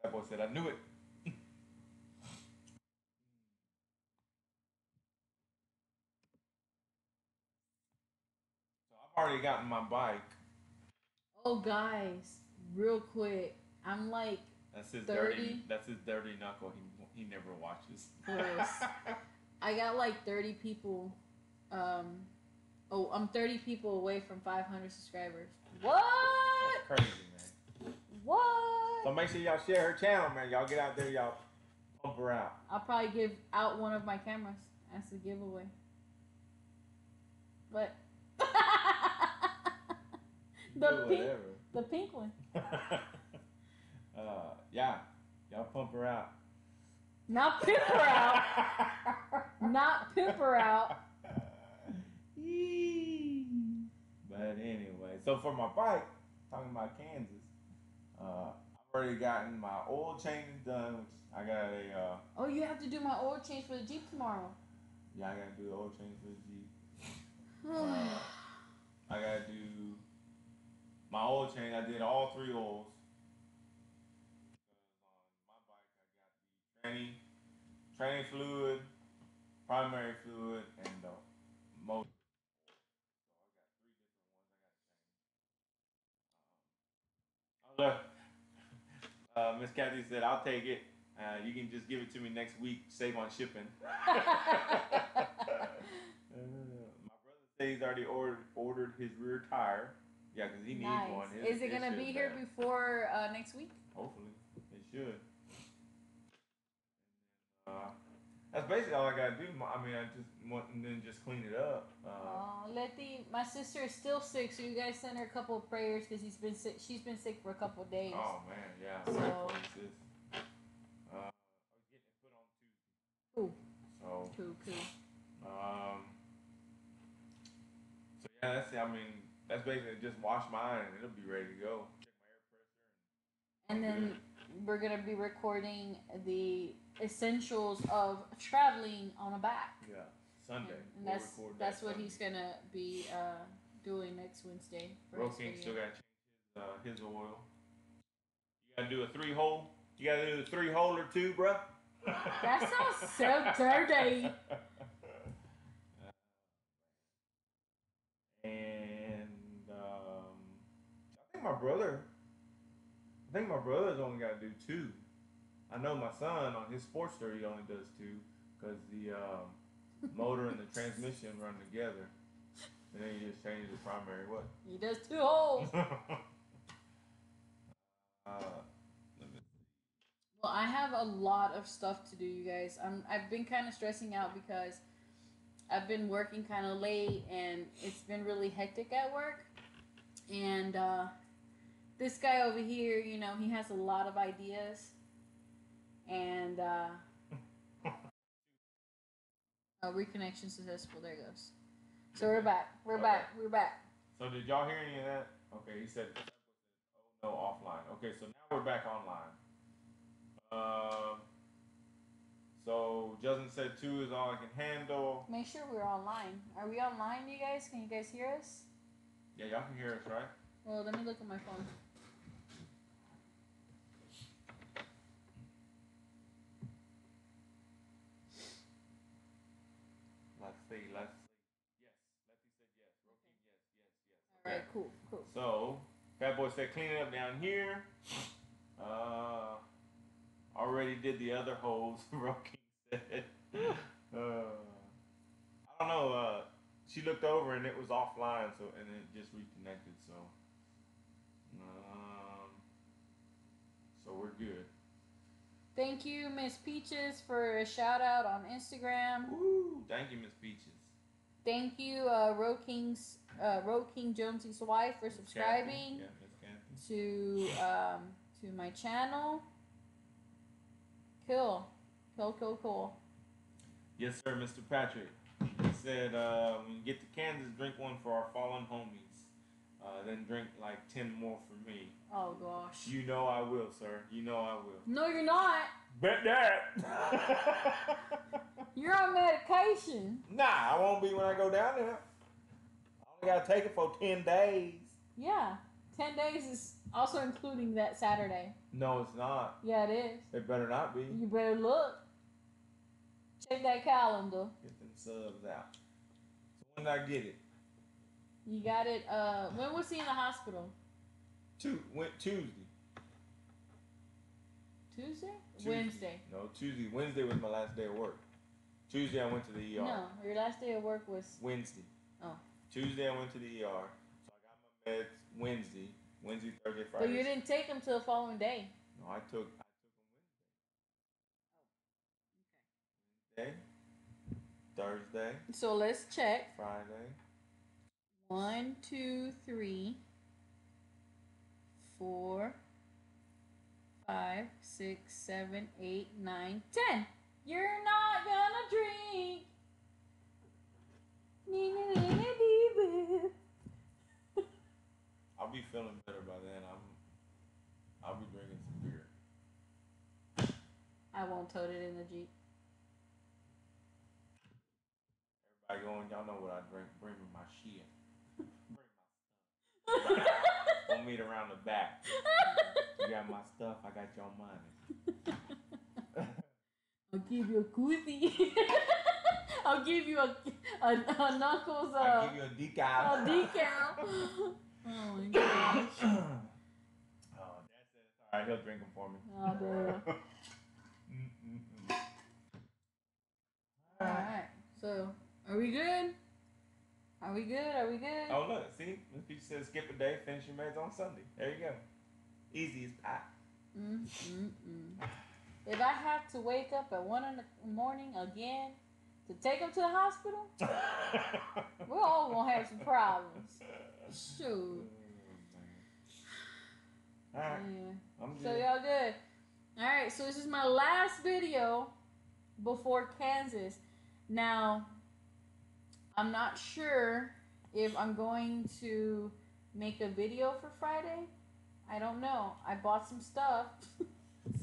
[SPEAKER 3] That boy said, I knew it. So I've already gotten my bike.
[SPEAKER 2] Oh, guys, real quick. I'm like
[SPEAKER 3] That's his
[SPEAKER 2] 30.
[SPEAKER 3] That's his dirty knuckle. He never watches.
[SPEAKER 2] Gross. I got like 30 people. I'm 30 people away from 500 subscribers. What?
[SPEAKER 3] That's crazy, man.
[SPEAKER 2] What?
[SPEAKER 3] So make sure y'all share her channel, man. Y'all get out there, y'all pump her out.
[SPEAKER 2] I'll probably give out one of my cameras as a giveaway. But the pink one.
[SPEAKER 3] Yeah, y'all pump her out.
[SPEAKER 2] Not pimp her out. Not pimp her out.
[SPEAKER 3] But anyway, so for my bike, talking about Kansas, I've already gotten my oil change done, which I got a.
[SPEAKER 2] Oh, you have to do my oil change for the Jeep tomorrow.
[SPEAKER 3] Yeah, I gotta do the oil change for the Jeep. I gotta do my oil change. I did all 3 oils. Because on my bike, I got the training fluid, primary fluid, and the motor. So I got 3 different ones I gotta change. Miss Kathy said, "I'll take it. You can just give it to me next week. Save on shipping." My brother said he's already ordered his rear tire. Yeah, because he needs one.
[SPEAKER 2] Is it gonna be here before next week?
[SPEAKER 3] Hopefully, it should. That's basically all I gotta do. I mean, I just want and then just clean it up.
[SPEAKER 2] My sister is still sick, so you guys send her a couple of prayers because she's been sick for a couple of days.
[SPEAKER 3] Oh man, yeah.
[SPEAKER 2] So,
[SPEAKER 3] I was getting it put on Tuesday.
[SPEAKER 2] Cool.
[SPEAKER 3] So
[SPEAKER 2] Cool.
[SPEAKER 3] So yeah, that's it. I mean, that's basically just wash mine and it'll be ready to go. Check my air pressure.
[SPEAKER 2] And then we're gonna be recording the essentials of traveling on a back.
[SPEAKER 3] Yeah, Sunday.
[SPEAKER 2] And that's what he's gonna be doing next Wednesday.
[SPEAKER 3] King still gotta change his oil. You gotta do a 3-hole. You gotta do a 3-hole or 2, bruh.
[SPEAKER 2] That sounds so dirty.
[SPEAKER 3] And I think my brother's only got to do 2. I know my son on his Sportster he only does 2 because the motor and the transmission run together. And then he just changes the primary. What?
[SPEAKER 2] He does 2 holes. Well, I have a lot of stuff to do, you guys. I've been kind of stressing out because I've been working kind of late and it's been really hectic at work. And this guy over here, you know, he has a lot of ideas. And reconnection successful. There it goes. So we're back. We're back.
[SPEAKER 3] So did y'all hear any of that? Okay, he said, oh no, offline. Okay, so now we're back online. So Justin said 2 is all I can handle.
[SPEAKER 2] Make sure we're online. Are we online, you guys? Can you guys hear us?
[SPEAKER 3] Yeah, y'all can hear us, right?
[SPEAKER 2] Well, let me look at my phone.
[SPEAKER 3] Let's see. Yes. Letty said yes. Roki, yes.
[SPEAKER 2] All right, cool.
[SPEAKER 3] So, Fat Boy said clean it up down here. Already did the other holes, Roki said. I don't know. she looked over and it was offline, so and it just reconnected. So we're good.
[SPEAKER 2] Thank you, Miss Peaches, for a shout out on Instagram.
[SPEAKER 3] Woo! Thank you, Miss Peaches.
[SPEAKER 2] Thank you, Road King Jonesy's wife, for subscribing to my channel. Cool.
[SPEAKER 3] Yes, sir, Mr. Patrick. He said, when you get to Kansas, drink one for our fallen homies. Then drink like 10 more for me.
[SPEAKER 2] Oh, gosh.
[SPEAKER 3] You know I will, sir. You know I will.
[SPEAKER 2] No, you're not.
[SPEAKER 3] Bet that.
[SPEAKER 2] You're on medication.
[SPEAKER 3] Nah, I won't be when I go down there. I only gotta take it for 10 days.
[SPEAKER 2] Yeah. 10 days is also including that Saturday.
[SPEAKER 3] No, it's not.
[SPEAKER 2] Yeah, it is.
[SPEAKER 3] It better not be.
[SPEAKER 2] You better look. Check that calendar.
[SPEAKER 3] Get them subs out. So when did I get it?
[SPEAKER 2] You got it. When was he in the hospital?
[SPEAKER 3] Tuesday.
[SPEAKER 2] Tuesday?
[SPEAKER 3] Tuesday.
[SPEAKER 2] Wednesday.
[SPEAKER 3] No, Tuesday. Wednesday was my last day of work. Tuesday I went to the ER.
[SPEAKER 2] No, your last day of work was
[SPEAKER 3] Wednesday.
[SPEAKER 2] Oh.
[SPEAKER 3] Tuesday I went to the ER. So I got my meds Wednesday, Thursday, Friday.
[SPEAKER 2] But you didn't take them till the following day.
[SPEAKER 3] No, I took them Wednesday. Thursday.
[SPEAKER 2] So let's check.
[SPEAKER 3] Friday.
[SPEAKER 2] 1, 2, 3, 4, 5, 6, 7, 8, 9, 10. You're not gonna drink.
[SPEAKER 3] I'll be feeling better by then. I'll be drinking some beer.
[SPEAKER 2] I won't tote it in the Jeep.
[SPEAKER 3] Everybody going, y'all know what I drink. Bring me my shit. Bring my stuff. We'll meet around the back. You got my stuff, I got your money.
[SPEAKER 2] I'll give you a koozie. I'll give you a Knuckles.
[SPEAKER 3] I'll give you a decal.
[SPEAKER 2] A decal. Oh my gosh.
[SPEAKER 3] Oh, that's it. Alright, he'll drink them for me.
[SPEAKER 2] Oh, damn. Alright, so are we good? Are we good?
[SPEAKER 3] Oh, look, see? Miss Peach says skip a day, finish your meds on Sunday. There you go. Easy as pie.
[SPEAKER 2] If I have to wake up at 1 in the morning again to take him to the hospital, we're all gonna have some problems. Shoot.
[SPEAKER 3] Alright.
[SPEAKER 2] Yeah.
[SPEAKER 3] I'm good.
[SPEAKER 2] So y'all good. Alright, so this is my last video before Kansas. Now, I'm not sure if I'm going to make a video for Friday. I don't know. I bought some stuff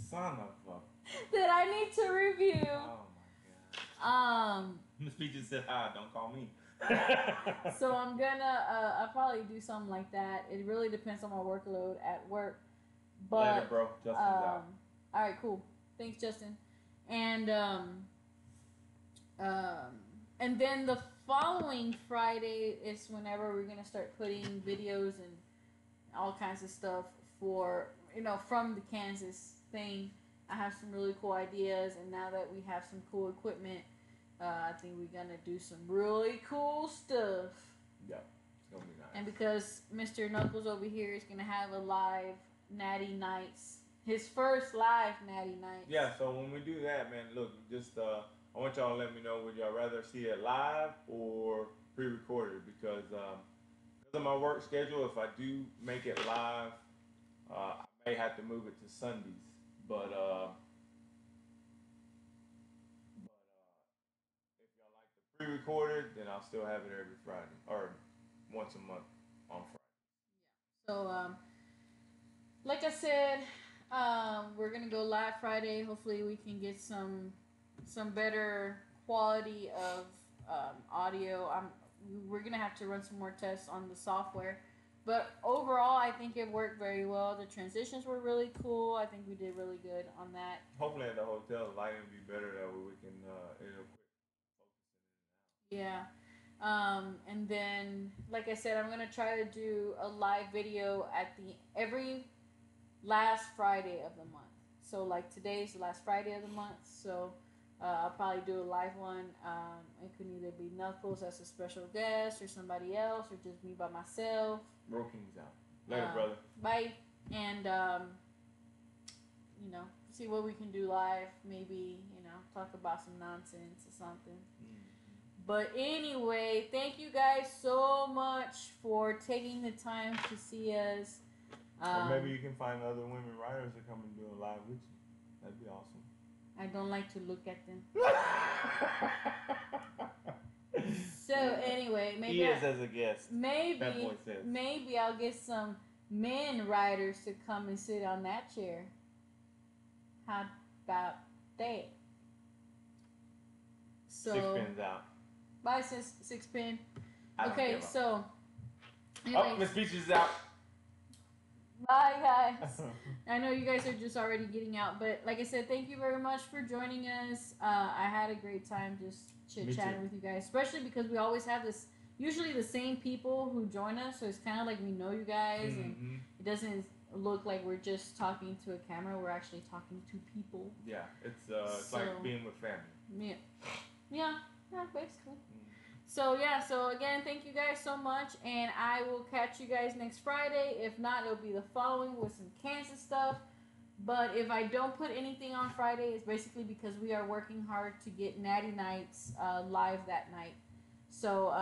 [SPEAKER 3] Son of a...
[SPEAKER 2] that I need to review.
[SPEAKER 3] Oh my god. Miss Peaches said, don't call me.
[SPEAKER 2] So I'm gonna, I'll probably do something like that. It really depends on my workload at work. But,
[SPEAKER 3] later, bro. Justin's out.
[SPEAKER 2] Alright, cool. Thanks, Justin. And then the following Friday is whenever we're gonna start putting videos and all kinds of stuff for, from the Kansas thing. I have some really cool ideas, and now that we have some cool equipment, I think we're gonna do some really cool stuff.
[SPEAKER 3] Yeah, it's gonna be nice.
[SPEAKER 2] And because Mr. Knuckles over here is gonna have a live Natty Nights, his first live Natty Nights.
[SPEAKER 3] Yeah, so when we do that, man, look, just I want y'all to let me know, would y'all rather see it live or pre-recorded? Because of my work schedule, if I do make it live, I may have to move it to Sundays. But if y'all like the pre-recorded, then I'll still have it every Friday or once a month on Friday.
[SPEAKER 2] So like I said, we're gonna go live Friday. Hopefully we can get some better quality of audio. We're gonna have to run some more tests on the software. But overall, I think it worked very well. The transitions were really cool. I think we did really good on that.
[SPEAKER 3] Hopefully at the hotel, the lighting will be better. That way we can, it'll quit focusing in and out.
[SPEAKER 2] Yeah. And then, like I said, I'm going to try to do a live video at every last Friday of the month. So, like, today's the last Friday of the month. So, I'll probably do a live one. It could either be Knuckles as a special guest or somebody else or just me by myself.
[SPEAKER 3] Bro King's out. Later, brother.
[SPEAKER 2] Bye. And, see what we can do live. Maybe, talk about some nonsense or something. But anyway, thank you guys so much for taking the time to see us.
[SPEAKER 3] Or maybe you can find other women writers to come and do a live with you. That'd be awesome.
[SPEAKER 2] I don't like to look at them. So anyway, maybe
[SPEAKER 3] he is as a guest.
[SPEAKER 2] Maybe I'll get some men writers to come and sit on that chair. How about that? So,
[SPEAKER 3] 6 pins out.
[SPEAKER 2] Bye, six pin. Okay, so.
[SPEAKER 3] Oh, Miss Peach is out.
[SPEAKER 2] Bye, guys. I know you guys are just already getting out, but like I said, thank you very much for joining us. I had a great time just chit-chatting with you guys, especially because we always have usually the same people who join us, so it's kind of like we know you guys, and it doesn't look like we're just talking to a camera. We're actually talking to people.
[SPEAKER 3] Yeah, it's like being with family.
[SPEAKER 2] Yeah, basically. So again, thank you guys so much, and I will catch you guys next Friday. If not, it'll be the following with some Kansas stuff. But if I don't put anything on Friday, it's basically because we are working hard to get Natty Nights live that night. So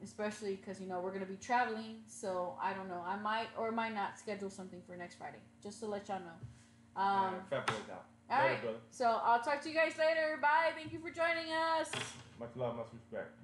[SPEAKER 2] especially because we're gonna be traveling, so I don't know. I might or might not schedule something for next Friday, just to let y'all know.
[SPEAKER 3] Fat boys out.
[SPEAKER 2] All right, brother. So I'll talk to you guys later. Bye. Thank you for joining us.
[SPEAKER 3] Much love, much respect.